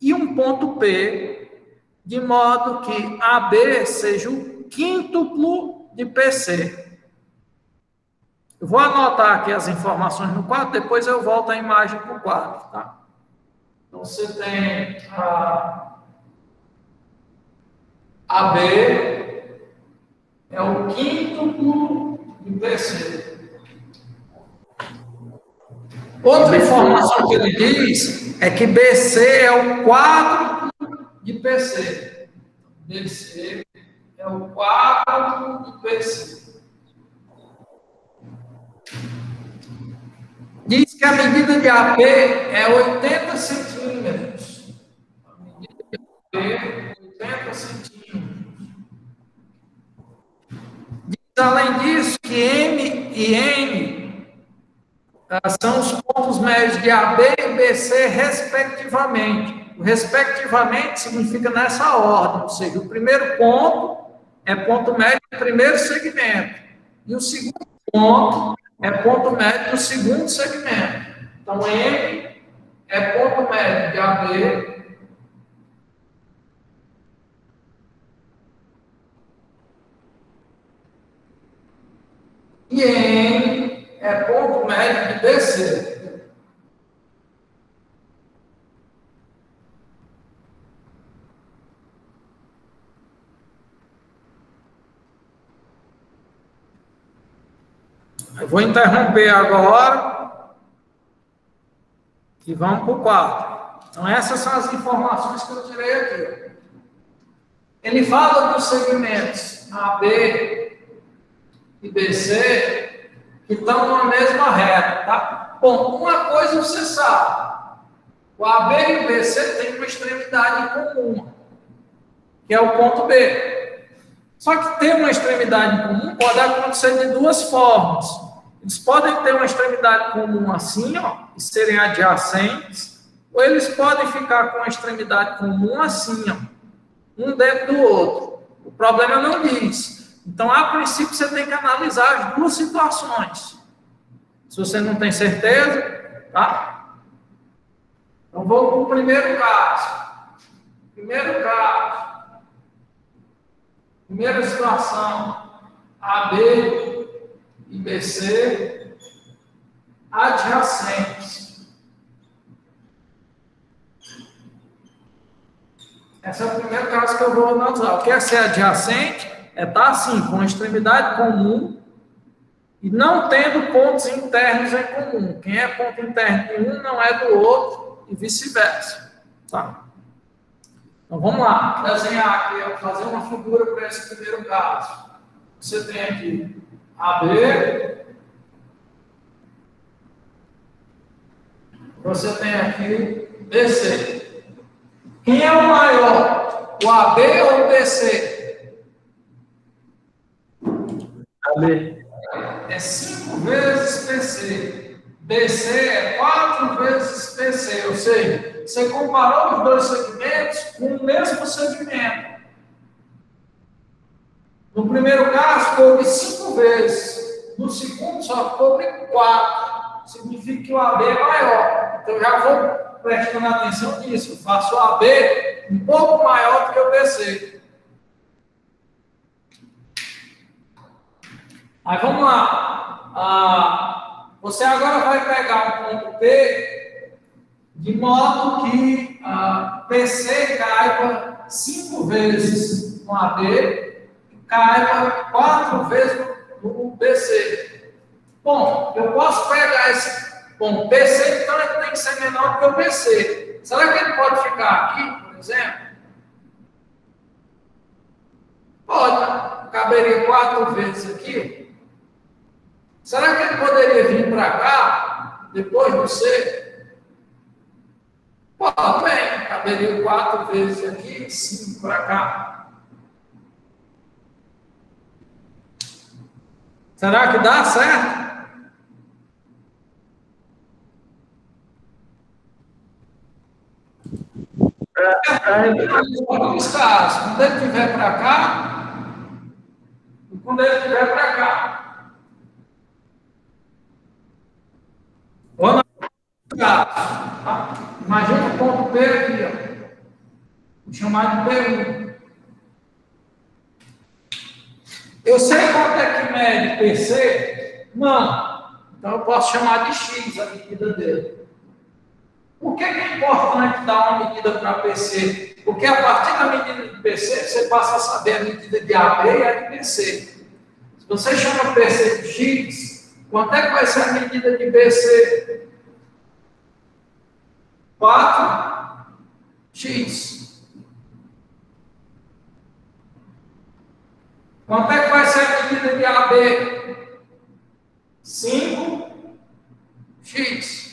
Speaker 1: e um ponto P, de modo que AB seja o quíntuplo de PC. Eu vou anotar aqui as informações no quadro, depois eu volto a imagem para o quadro, tá? Então, você tem a AB é o quíntuplo de PC. Outra informação que ele diz é que BC é o quádruplo de PC. BC é o quádruplo de PC. Diz que a medida de AP é 80 centímetros. A medida de AP é 80 centímetros. Diz, além disso, que M e N são os pontos médios de AB e BC, respectivamente. O respectivamente significa nessa ordem, ou seja, o primeiro ponto é ponto médio do primeiro segmento, e o segundo ponto é ponto médio do segundo segmento. Então, M é ponto médio de AB, e N é ponto médio de BC. Eu vou interromper agora e vamos para o quadro. Então, essas são as informações que eu tirei aqui. Ele fala dos segmentos AB e BC que estão numa mesma reta, tá? Bom, uma coisa você sabe. O AB e o BC têm uma extremidade em comum, que é o ponto B. Só que ter uma extremidade em comum pode acontecer de duas formas. Eles podem ter uma extremidade comum assim, ó, e serem adjacentes, ou eles podem ficar com uma extremidade comum assim, ó, um dentro do outro. O problema não diz. Então, a princípio, você tem que analisar as duas situações. Se você não tem certeza, tá? Então, vou para o primeiro caso. Primeira situação, AB e BC adjacentes. Esse é o primeiro caso que eu vou analisar. O que é ser adjacente? É estar assim, com uma extremidade comum e não tendo pontos internos em comum. Quem é ponto interno de um não é do outro e vice-versa. Tá? Então, vamos lá. Desenhar aqui, fazer uma figura para esse primeiro caso. Você tem aqui AB. Você tem aqui BC. Quem é o maior? O AB ou o BC?
Speaker 2: AB.
Speaker 1: É 5 vezes PC. BC é 4 vezes PC. Ou seja, você comparou os dois segmentos com o mesmo segmento. No primeiro caso, coube 5 vezes. No segundo, só coube 4. Significa que o AB é maior. Então, já vou prestando atenção nisso. Eu faço o AB um pouco maior do que o BC. Aí, vamos lá. Você agora vai pegar um ponto P de modo que PC caiba 5 vezes no AB e caiba 4 vezes no BC. Bom, eu posso pegar esse ponto BC, então ele tem que ser menor que o BC. Será que ele pode ficar aqui, por exemplo? Pode, caberia 4 vezes aqui. Será que ele poderia vir para cá, depois do C? Pode, bem, caberia 4 vezes aqui, 5 para cá. Será que dá certo? Os casos, quando ele estiver para cá, e quando ele estiver para cá. Vamos lá. Tá? Imagina o ponto P aqui, ó. Vou chamar de P1. Eu sei quanto é que mede PC? Não. Então eu posso chamar de X a medida dele. Por que é importante dar uma medida para PC? Porque a partir da medida de PC, você passa a saber a medida de AB e a de BC. Se você chama PC de X, quanto é que vai ser a medida de BC? 4x. Quanto é que vai ser a medida de AB? 5x.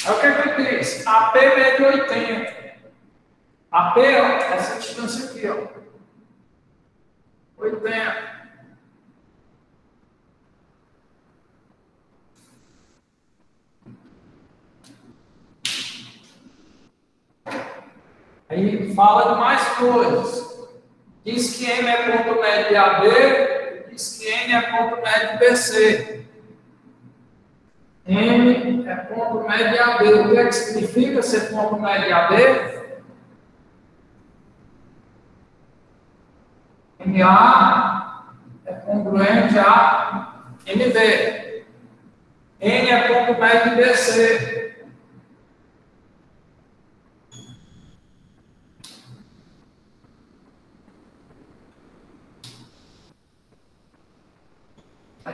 Speaker 1: Aí o que eu fiz? AP mede 80. AP, ó, essa distância aqui, ó. 80. Aí fala de mais coisas. Diz que M é ponto médio de AB, diz que N é ponto médio de BC. M é ponto médio de AB. O que é que significa ser ponto médio de AB? MA é congruente a MB. N é ponto médio de BC.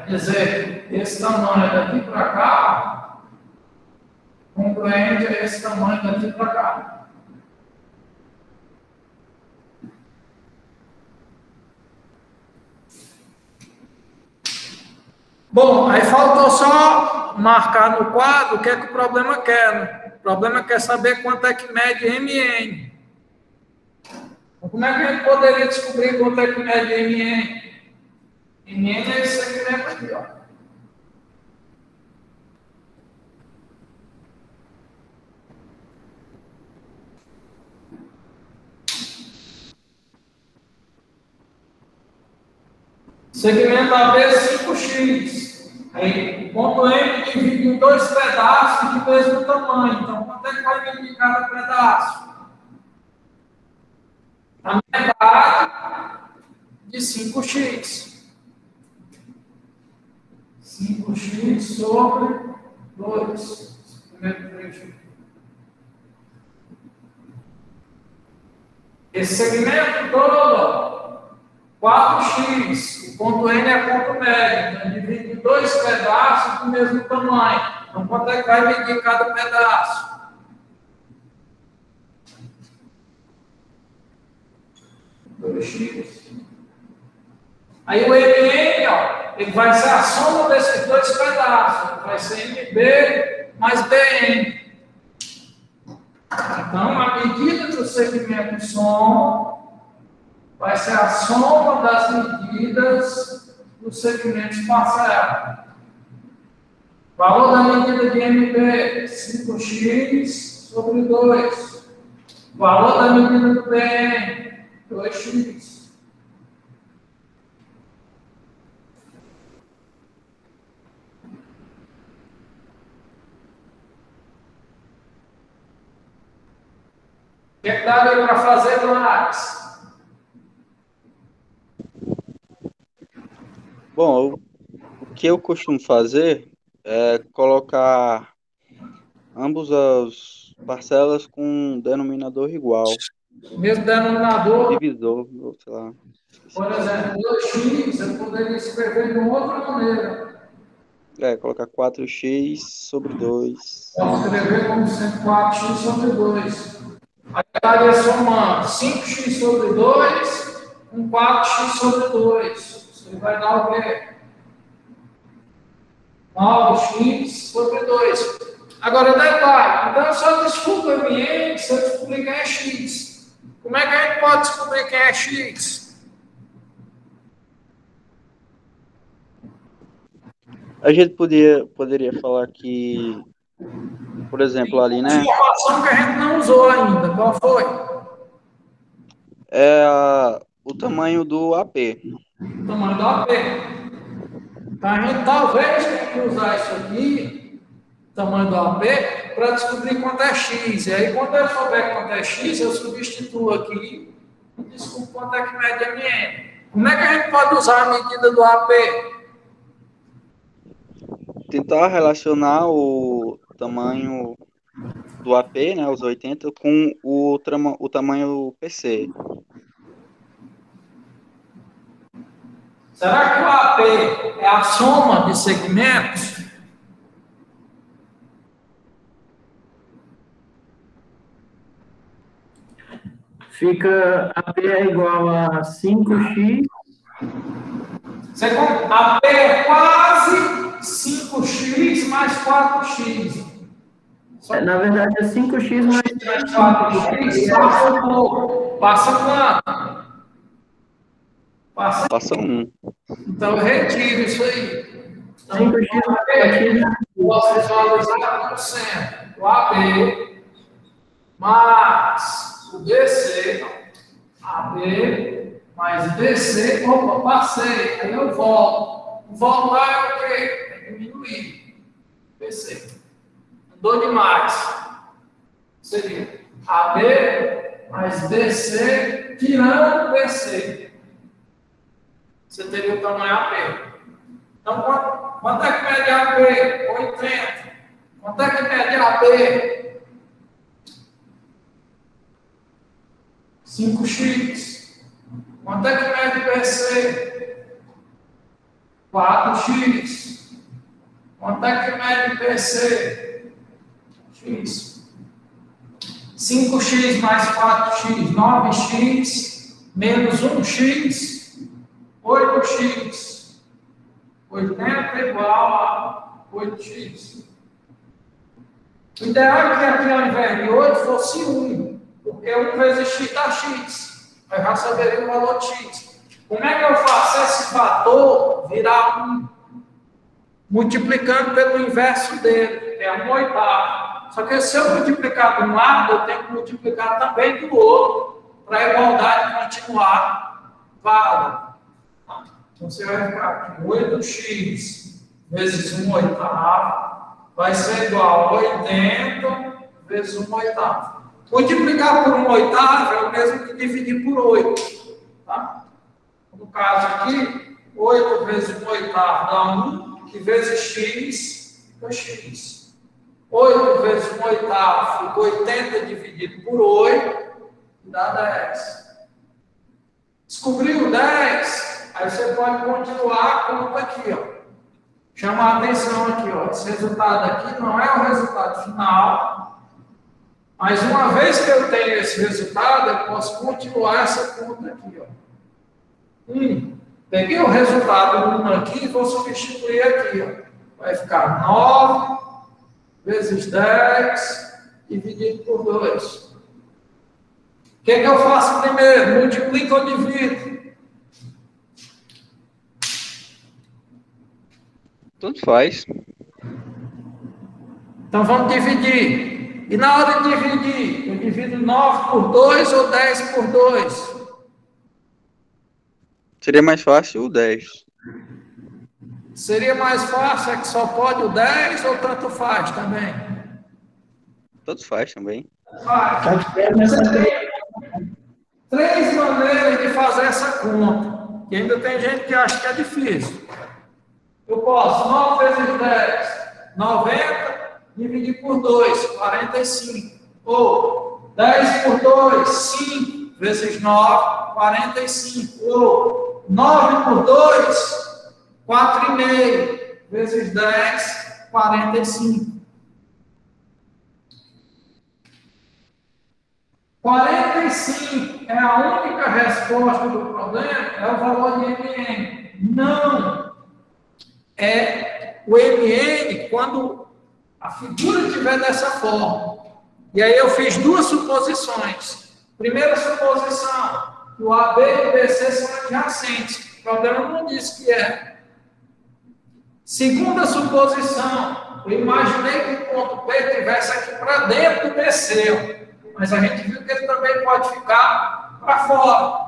Speaker 1: Quer dizer, esse tamanho é daqui para cá, congruente a esse tamanho daqui para cá. Bom, aí faltou só marcar no quadro o que é que o problema quer, né? O problema quer saber quanto é que mede MN. Então, como é que a gente poderia descobrir quanto é que mede MN? MN é esse segmento aqui, ó. Segmento AB 5x. Aí, o ponto M divide em dois pedaços de mesmo tamanho. Então, quanto é que vai medir cada pedaço? A metade de 5x. 5x sobre 2. Primeiro trecho. Esse segmento todo, 4x. O ponto N é ponto médio. Então, divide em dois pedaços do mesmo tamanho. Então, quanto é que vai medir cada pedaço? 2x. Aí o MN, ó, ele vai ser a soma desses dois pedaços. Vai ser MB mais BN. Então, a medida do segmento soma vai ser a soma das medidas dos segmentos parcela. Valor da medida de MB, 5x sobre 2. Valor da medida do BN, 2x. O que é que dá para fazer, Max?
Speaker 3: Bom, o que eu costumo fazer é colocar ambas as parcelas com um denominador igual.
Speaker 1: Mesmo denominador.
Speaker 3: Divisor, sei lá.
Speaker 1: Por exemplo, 2x, eu poderia escrever de uma outra maneira.
Speaker 3: Colocar 4x sobre 2.
Speaker 1: Posso escrever como sendo 4x sobre 2. Aí estaria somando 5x sobre 2 com 4x sobre 2. Isso vai dar o quê? 9x sobre 2. Agora, detalhe. Então, eu só descubro MN se eu descobrir quem é x. Como é que a gente pode descobrir quem é x?
Speaker 3: A gente poderia falar que, por exemplo, ali, né?
Speaker 1: Uma informação que a gente não usou ainda. Qual foi?
Speaker 3: É o tamanho do AP.
Speaker 1: O tamanho do AP. Então, a gente talvez tenha que usar isso aqui, o tamanho do AP, para descobrir quanto é x. E aí, quando eu souber quanto é x, eu substituo aqui e descubro quanto é que mede MN. Como é que a gente pode usar a medida do AP?
Speaker 3: Tentar relacionar o tamanho do AP, né, os 80, com o tamanho PC.
Speaker 1: Será que o AP é a soma de segmentos?
Speaker 2: Fica AP é igual a 5x.
Speaker 1: AP é quase 5x mais 4x.
Speaker 2: Na verdade, é 5x mais
Speaker 1: 4x, passa quanto?
Speaker 3: Passa 1.
Speaker 1: Então, eu retiro isso aí. Então,
Speaker 2: 5x mais 4x.
Speaker 1: posso visualizar como sendo o AB mais o BC, AB mais BC, opa, passei, aí eu volto. Voltar é o quê? É diminuir. BC. Andou demais. Seria AB mais BC, tirando BC. Você teria o tamanho AB. Então, quanto é que mede AB? 80. Quanto é que mede AB? 5x. Quanto é que mede BC? 4x. Quanto é que mede BC? X. 5x mais 4x, 9x, menos 1x, 8x. 80 igual a 8x. O ideal é que aqui ao invés de 8 fosse 1, porque 1 vezes x dá x. Eu já saberia o valor de x. Como é que eu faço esse fator virar 1? Multiplicando pelo inverso dele, que é 1/8. Só que se eu multiplicar de um lado, eu tenho que multiplicar também do outro, para a igualdade continuar válida. Então, você vai ficar aqui, 8x vezes 1/8 vai ser igual a 80 vezes 1/8. Multiplicar por 1/8 é o mesmo que dividir por 8. Tá? No caso aqui, 8 vezes 1/8 dá 1, que vezes x fica x. 8 vezes 1/8 fica 80 dividido por 8, dá 10. Descobriu 10? Aí você pode continuar a conta aqui, ó. Chama a atenção aqui, ó. Esse resultado aqui não é o resultado final, mas uma vez que eu tenho esse resultado, eu posso continuar essa conta aqui, ó. Peguei o resultado 1 aqui e vou substituir aqui, ó. Vai ficar 9 vezes 10 dividido por 2. O que eu faço primeiro? Multiplico ou divido?
Speaker 3: Tanto faz.
Speaker 1: Então vamos dividir. E na hora de dividir, eu divido 9 por 2 ou 10 por 2?
Speaker 3: Seria mais fácil o 10.
Speaker 1: Seria mais fácil, é que só pode o 10 ou tanto faz também?
Speaker 3: Tanto faz também.
Speaker 1: Faz. Três maneiras de fazer essa conta. E ainda tem gente que acha que é difícil. Eu posso 9 vezes 10, 90, dividir por 2, 45. Ou 10 por 2, 5 vezes 9, 45. Ou 9 por 2, 4,5 vezes 10, 45. 45 é a única resposta do problema, é o valor de MN. Não. É o MN quando a figura estiver dessa forma. E aí eu fiz duas suposições. Primeira suposição, que o AB e o BC são adjacentes. O problema não disse que é. Segunda suposição, eu imaginei que o ponto P estivesse aqui para dentro do BC. Mas a gente viu que ele também pode ficar para fora.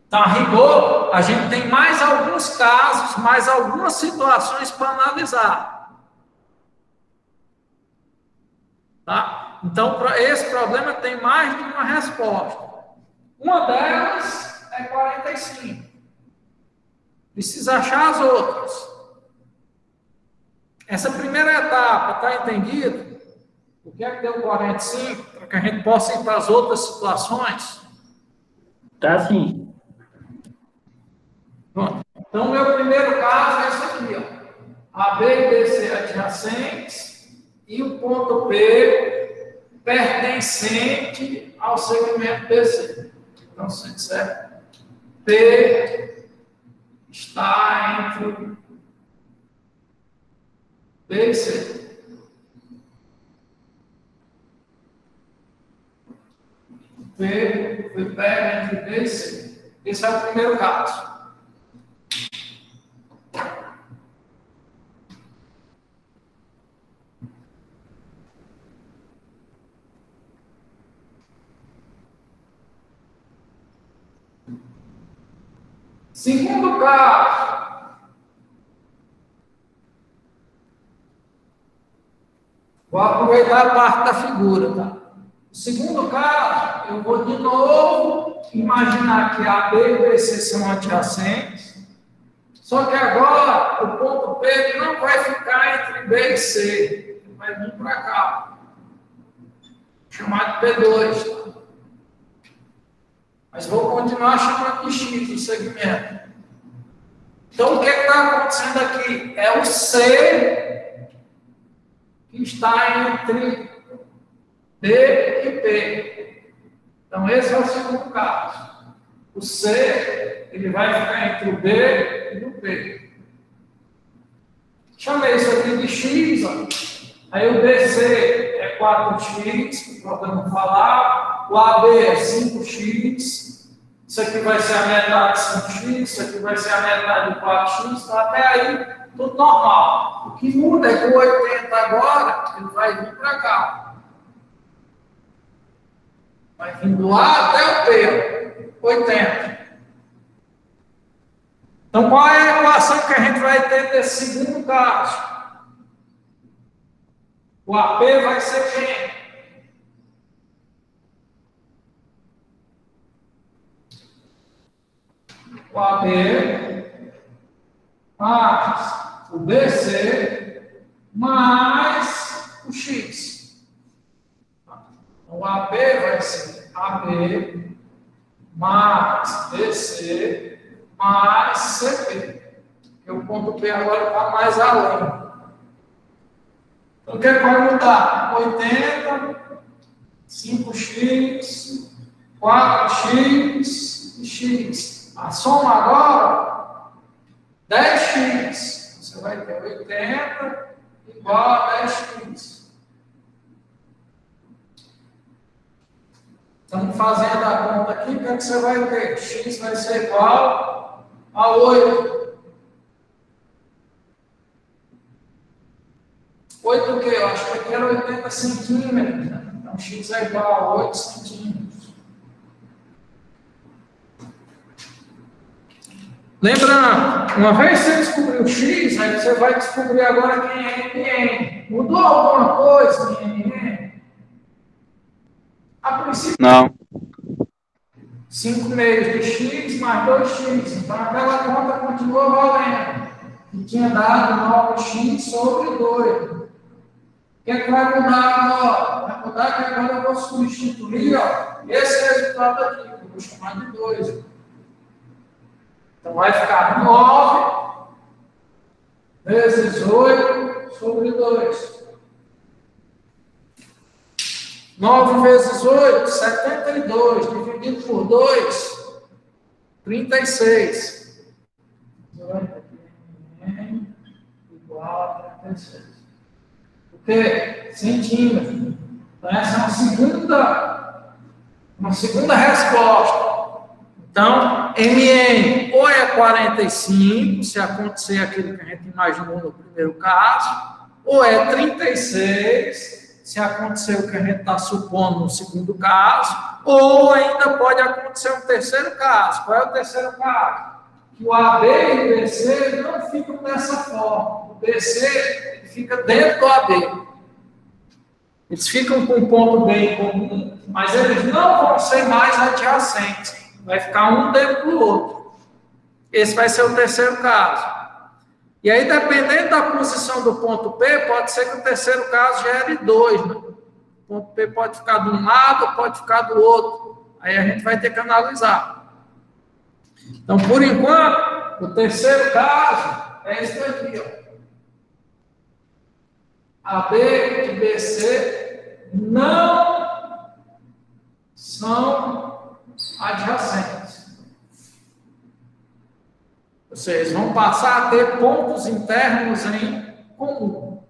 Speaker 1: Então, a rigor, a gente tem mais alguns casos, mais algumas situações para analisar. Tá? Então, esse problema tem mais de uma resposta. Uma delas é 45. Precisa achar as outras. Essa primeira etapa, está entendido? O que é que deu 45? Para que a gente possa ir para as outras situações?
Speaker 2: Tá sim.
Speaker 1: Pronto. Então, o meu primeiro caso é esse aqui, ó. AB e BC adjacentes e o ponto P pertencente ao segmento BC. Então, se disser P está entre B e C. P foi pego entre B e C. Esse é o primeiro caso. Segundo caso, vou aproveitar a parte da figura, tá? O segundo caso, eu vou de novo imaginar que A, B e BC são adjacentes, só que agora o ponto P não vai ficar entre B e C, ele vai vir para cá, chamado P2, tá? Mas vou continuar chamando de X o segmento. Então, o que está acontecendo aqui? É o C que está entre D e P. Então, esse é o segundo caso. O C, ele vai ficar entre o B e o P. Chamei isso aqui de X, ó. Aí o BC é 4x, podemos falar. O AB é 5x. Isso aqui vai ser a metade de 5x, isso aqui vai ser a metade de 4x, então até aí tudo normal. O que muda é que o 80 agora, ele vai vir para cá. Vai vir do A até o P, 80. Então qual é a equação que a gente vai ter desse segundo caso? O AP vai ser quem? O AB mais o BC mais o X. Então, o AB vai ser AB mais BC mais CP. Porque o ponto P agora está mais além. Então, o que vai mudar? 80, 5x, 4x e x. A soma agora, 10x. Você vai ter 80 igual a 10x. Estamos fazendo a conta aqui, o que é que você vai ter? X vai ser igual a 8. 8 o quê? Eu acho que aqui era 80 centímetros. Né? Então, x é igual a 8 centímetros. Lembrando, uma vez que você descobriu x, aí você vai descobrir agora quem é MN. Mudou alguma coisa em MN? A princípio,
Speaker 3: Não.
Speaker 1: 5 meios de x mais 2x. Então, aquela conta continua valendo. Que tinha dado 9x sobre 2. O que é que vai mudar agora? Vai mudar que agora eu vou substituir esse resultado aqui, que eu vou chamar de 2. Então, vai ficar 9 vezes 8 sobre 2. 9 vezes 8, 72. Dividido por 2, 36. Igual a 36. O quê? Centímetro. Então, essa é uma segunda resposta. Então, MN ou é 45, se acontecer aquilo que a gente imaginou no primeiro caso, ou é 36, se acontecer o que a gente está supondo no segundo caso, ou ainda pode acontecer um terceiro caso. Qual é o terceiro caso? Que o AB e o BC não ficam dessa forma. O BC fica dentro do AB. Eles ficam com o ponto B em comum, mas eles não vão ser mais adjacentes. Vai ficar um dentro do outro. Esse vai ser o terceiro caso. E aí, dependendo da posição do ponto P, pode ser que o terceiro caso gere 2. Né? O ponto P pode ficar de um lado ou pode ficar do outro. Aí a gente vai ter que analisar. Então, por enquanto, o terceiro caso é esse daqui. AB e BC não são adjacentes. Ou seja, eles vão passar a ter pontos internos em comum.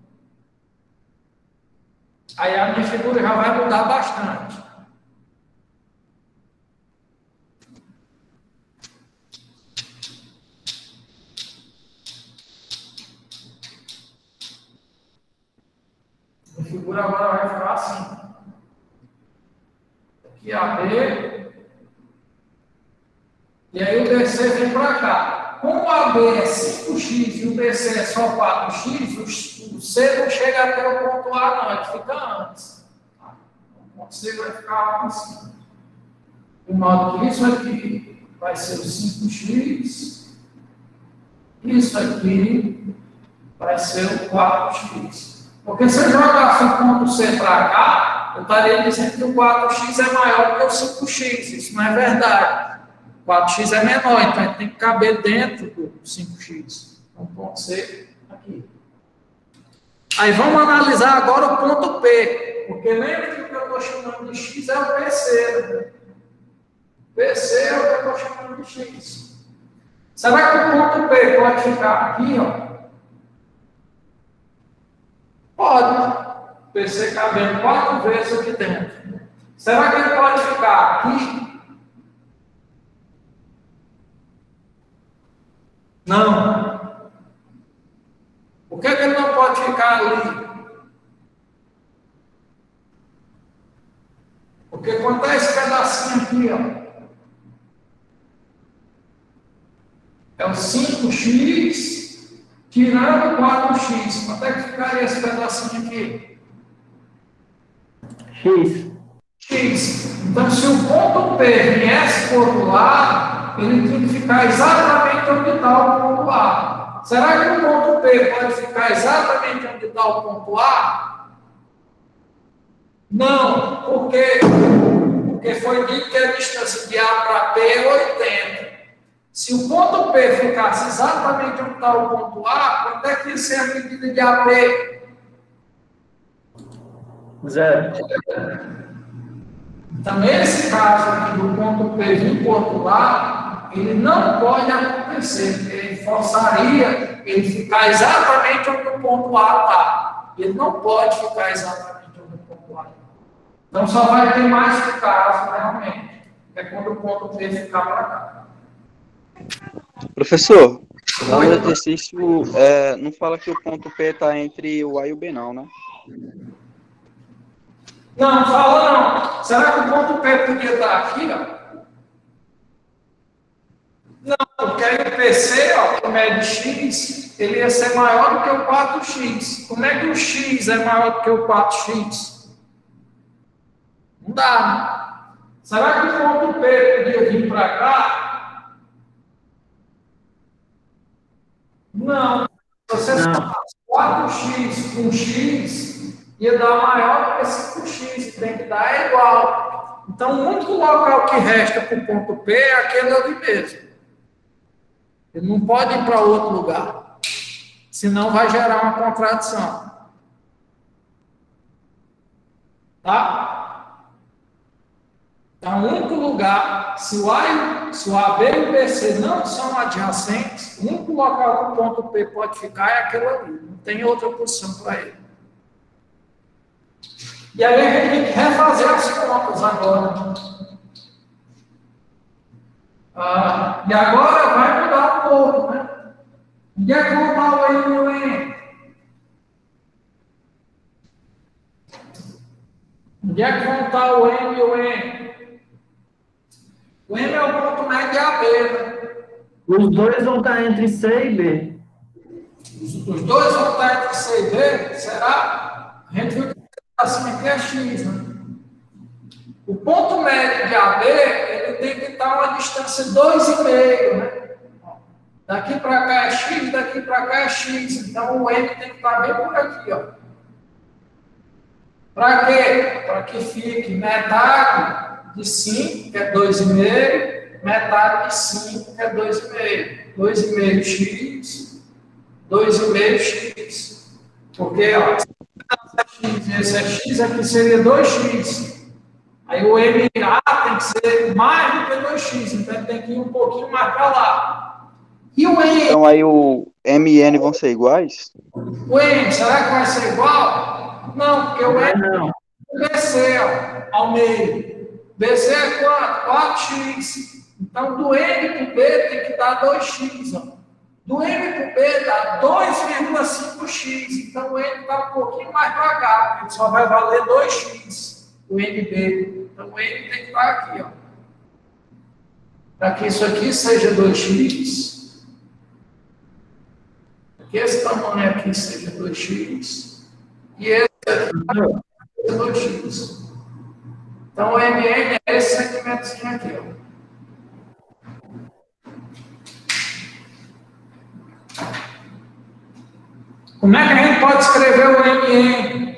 Speaker 1: Aí a minha figura já vai mudar bastante. figura agora vai ficar assim. Aqui AB. E aí o BC vem para cá. Como o AB é 5x e o BC é só 4x, o C não chega até o ponto A, não, ele fica antes. Tá? O ponto C vai ficar assim. De modo que isso aqui vai ser o 5x, isso aqui vai ser o 4x. Porque se eu jogasse o ponto C para cá, eu estaria dizendo que o 4x é maior que o 5x. Isso não é verdade. 4x é menor, então ele tem que caber dentro do 5x. Então, ponto C aqui. Aí vamos analisar agora o ponto P. Porque lembra que o que eu estou chamando de x é o PC. Né? PC é o que eu estou chamando de x. Será que o ponto P pode ficar aqui, ó? Pode. PC cabendo 4 vezes aqui dentro. Será que ele pode ficar aqui? Não. Por que ele não pode ficar ali? Porque quanto é esse pedacinho aqui, ó? É o 5x tirando 4x. Quanto é que ficaria esse pedacinho aqui?
Speaker 2: X.
Speaker 1: X. Então, se o ponto P viesse por outro lado, ele tem que ficar exatamente onde está o ponto A. Será que o ponto P pode ficar exatamente onde está o ponto A? Não, porque foi dito que a distância de A para P é 80. Se o ponto P ficasse exatamente onde está o ponto A, quanto é que ia ser a medida de AP?
Speaker 2: 0.
Speaker 1: Então, nesse caso aqui do ponto P vir para o outro lado, ele não pode acontecer. Ele forçaria ele ficar exatamente onde o ponto A está. Ele não pode ficar exatamente onde o ponto A está. Então, só vai ter mais um caso, realmente. É quando o ponto P ficar para cá.
Speaker 3: Professor, no exercício não fala que o ponto P está entre o A e o B, não, né?
Speaker 1: Não, fala não. Será que o ponto P podia estar aqui, ó? Não, porque aí o PC, ó, que mede x, ele ia ser maior do que o 4x. Como é que o x é maior do que o 4x? Não dá, né? Será que o ponto P podia vir para cá? Não. Se você somasse 4x com x, ia dar maior do que 5x, tem que dar igual. Então, o único local que resta para o ponto P é aquele ali mesmo. Ele não pode ir para outro lugar, senão vai gerar uma contradição. Tá? Então, o único lugar, se o AB e o BC não são adjacentes, o único local que o ponto P pode ficar é aquele ali. Não tem outra posição para ele. E aí a gente tem que refazer as contas agora. E agora vai mudar um pouco, né? Onde é que vão dar o M e o N? Onde é que vão estar o M e o N? O M é o ponto médio de AB, né?
Speaker 2: Os dois vão estar entre C e B.
Speaker 1: Os dois vão estar entre C e B? Será? A gente viu que assim aqui é X, né? O ponto médio de AB, ele tem que estar a uma distância 2,5, né? Daqui para cá é X, daqui para cá é X. Então, o M tem que estar bem por aqui, ó. Para quê? Para que fique metade de 5, que é 2,5, metade de 5, que é 2,5. 2,5x, 2,5x. Porque, ó, esse é x, aqui seria 2x. Aí o MA tem que ser mais do que 2x, então ele tem que ir um pouquinho mais para lá. E o N?
Speaker 3: Então aí o M e N vão ser iguais?
Speaker 1: O N, será que vai ser igual? Não, porque o N é o BC, ó, ao meio. BC é quanto? 4x. Então, do N para o B tem que dar 2x, ó. Do M para o B dá 2,5x. Então o N está um pouquinho mais para cá. Ele só vai valer 2x, o NB. Então o N tem que estar aqui, ó. Para que isso aqui seja 2x. Para que esse tamanho aqui seja 2x. E esse aqui seja 2x. Então o MN é esse segmentozinho aqui, ó. Como é que a gente pode escrever o MN?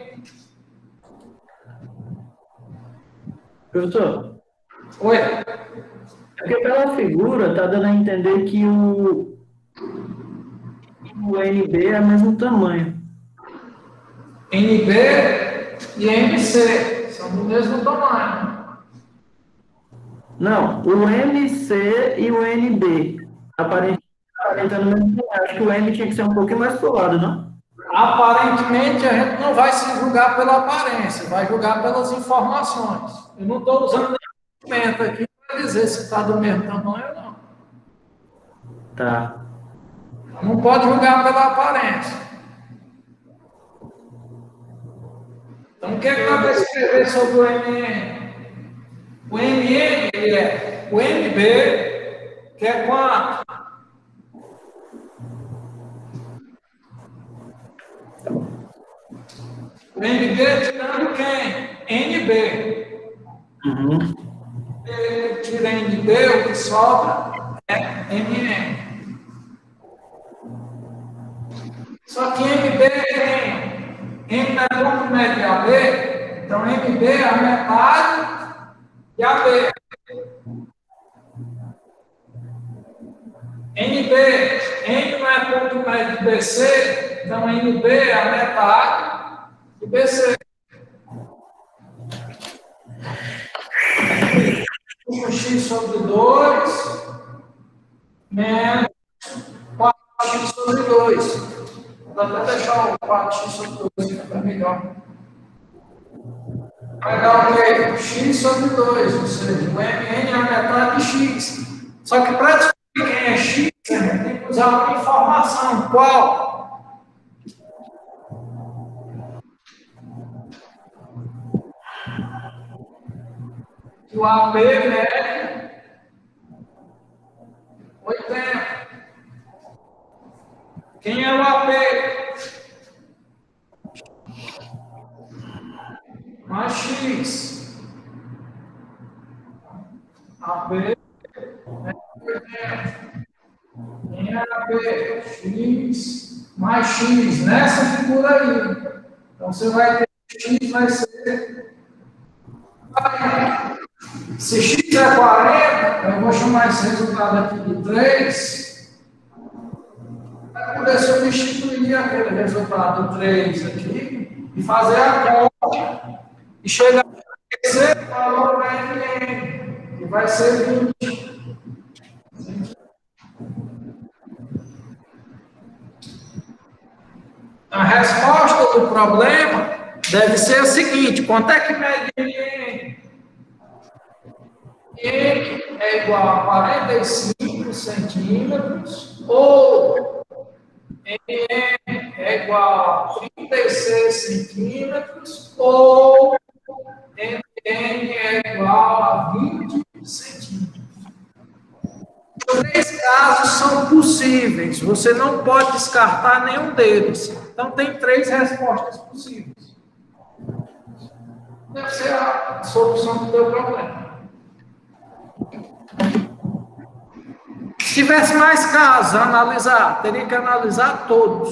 Speaker 2: Professor,
Speaker 1: Oi?
Speaker 2: é porque pela figura está dando a entender que o NB é o mesmo tamanho.
Speaker 1: NB e MC são do mesmo tamanho.
Speaker 2: Não, o MC e o NB aparentando o mesmo tamanho. Acho que o M tinha que ser um pouquinho mais pro lado, não?
Speaker 1: Aparentemente, a gente não vai se julgar pela aparência, vai julgar pelas informações. Eu não estou usando nenhum instrumento aqui para dizer se está do mesmo tamanho ou não.
Speaker 2: Tá.
Speaker 1: Não pode julgar pela aparência. Então, o que é que nós vamos escrever sobre o MN? O MN ele é o MB, que é quanto? O MB tirando quem? NB. Tira NB, o que sobra é MN. Só que MB tem M é ponto médio de AB, então MB é a metade de AB. NB, N não é ponto médio de BC, então NB é a metade de BC. X sobre 2 menos 4x sobre 2. Vou até deixar o 4x sobre 2, que fica melhor. Vai dar o quê? X sobre 2, ou seja, o MN é a metade de x. Só que para descobrir quem é x, a gente tem que usar uma informação. Qual? O AB mede 80. Quem é o AP? Mais X. AB mede 80. Quem é AP? X mais X. Nessa figura aí. Então você vai ter X vai ser 40. Se x é 40, eu vou chamar esse resultado aqui de 3, para poder substituir aquele resultado 3 aqui e fazer a conta e chegar a esse valor MN, que vai ser 20. A resposta do problema deve ser a seguinte: quanto é que mede MN? N é igual a 45 centímetros, ou N é igual a 36 centímetros, ou N é igual a 20 centímetros. Os três casos são possíveis, você não pode descartar nenhum deles. Então, tem três respostas possíveis. Deve ser a solução do teu problema. Se tivesse mais casos a analisar, teria que analisar todos.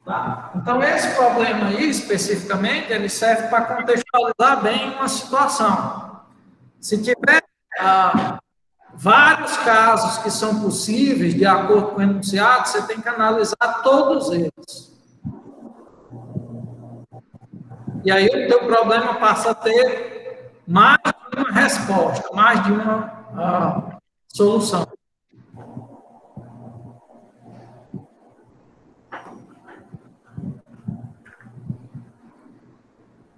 Speaker 1: Tá? Então, esse problema aí, especificamente, ele serve para contextualizar bem uma situação. Se tiver vários casos que são possíveis, de acordo com o enunciado, você tem que analisar todos eles. E aí o teu problema passa a ter mais de uma resposta, mais de uma solução.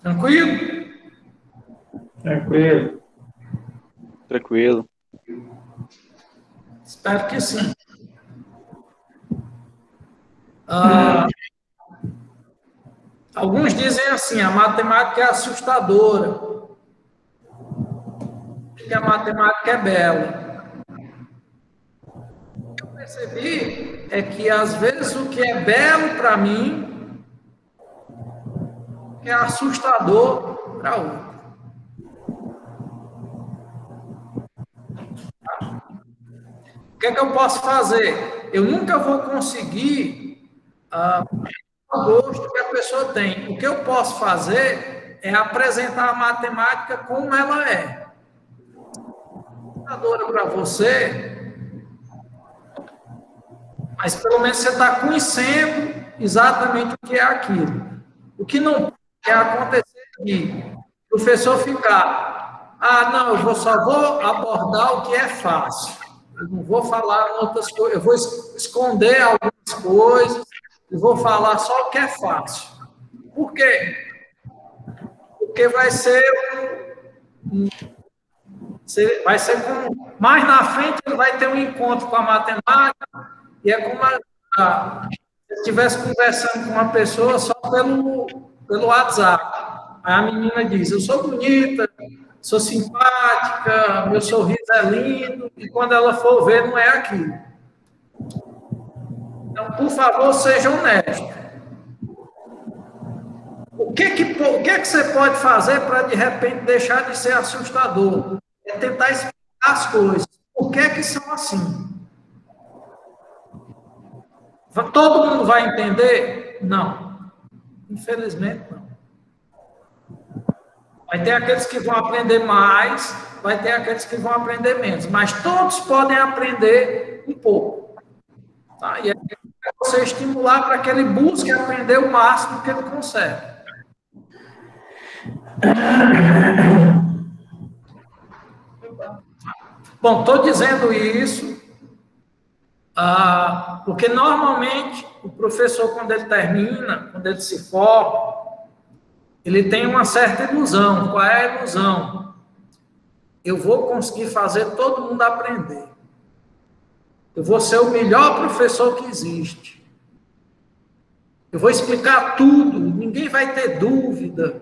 Speaker 1: Tranquilo?
Speaker 2: Tranquilo.
Speaker 3: Tranquilo.
Speaker 1: Espero que sim. Alguns dizem assim, a matemática é assustadora, que a matemática é bela. O que eu percebi é que, às vezes, o que é belo para mim é assustador para outro. O que é que eu posso fazer? Eu nunca vou conseguir o gosto que a pessoa tem. O que eu posso fazer é apresentar a matemática como ela é. Assustadora para você, mas pelo menos você está conhecendo exatamente o que é aquilo. O que não pode acontecer de o professor ficar, não, só vou abordar o que é fácil. Eu não vou falar outras coisas, eu vou esconder algumas coisas e vou falar só o que é fácil. Por quê? Porque vai ser como mais na frente ele vai ter um encontro com a matemática e é como se eu estivesse conversando com uma pessoa só pelo WhatsApp. Aí a menina diz, eu sou bonita, sou simpática, meu sorriso é lindo, e quando ela for ver, não é aquilo. Então, por favor, seja honesto. O que você pode fazer para, de repente, deixar de ser assustador? É tentar explicar as coisas. Por que são assim? Todo mundo vai entender? Não. Infelizmente, não. Vai ter aqueles que vão aprender mais, vai ter aqueles que vão aprender menos, mas todos podem aprender um pouco. Tá? E é você estimular para que ele busque aprender o máximo que ele consegue. Bom, estou dizendo isso porque normalmente o professor, quando ele termina, quando ele se forma, ele tem uma certa ilusão. Qual é a ilusão? Eu vou conseguir fazer todo mundo aprender. Eu vou ser o melhor professor que existe. Eu vou explicar tudo, ninguém vai ter dúvida.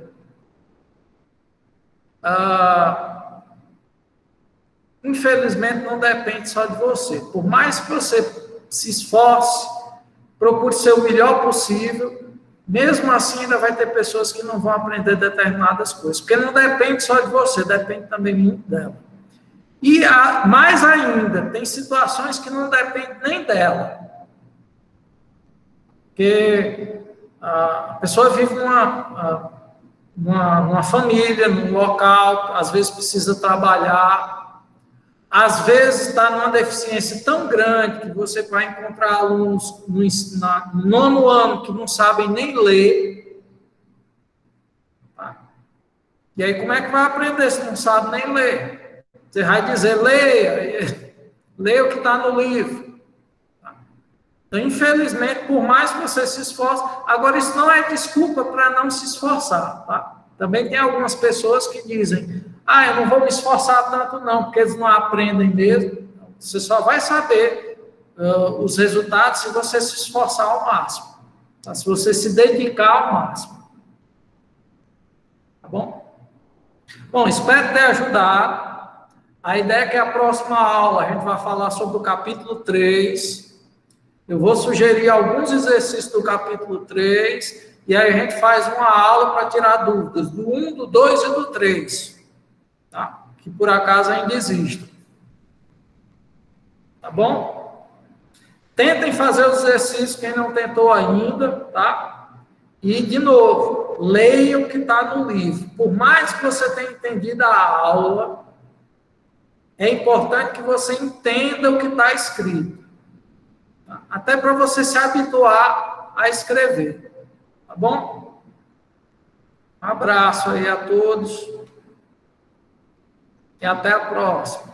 Speaker 1: Infelizmente, não depende só de você. Por mais que você se esforce, procure ser o melhor possível, mesmo assim ainda vai ter pessoas que não vão aprender determinadas coisas, porque não depende só de você, depende também muito dela. E mais ainda, tem situações que não dependem nem dela. Porque a pessoa vive numa família, num local, às vezes precisa trabalhar, às vezes está numa deficiência tão grande que você vai encontrar alunos no 9º ano que não sabem nem ler. Tá? E aí, como é que vai aprender se não sabe nem ler? Você vai dizer, leia o que está no livro. Tá? Então, infelizmente, por mais que você se esforce, agora isso não é desculpa para não se esforçar. Tá? Também tem algumas pessoas que dizem, eu não vou me esforçar tanto não, porque eles não aprendem mesmo. Você só vai saber os resultados se você se esforçar ao máximo. Tá? Se você se dedicar ao máximo. Tá bom? Bom, espero ter ajudado. A ideia é que a próxima aula a gente vai falar sobre o capítulo 3. Eu vou sugerir alguns exercícios do capítulo 3, e aí a gente faz uma aula para tirar dúvidas do 1, do 2 e do 3. Tá? Que por acaso ainda existe. Tá bom? Tentem fazer os exercícios, quem não tentou ainda, tá? E, de novo, leia o que está no livro. Por mais que você tenha entendido a aula, é importante que você entenda o que está escrito. Tá? Até para você se habituar a escrever. Tá bom? Um abraço aí a todos. E até a próxima.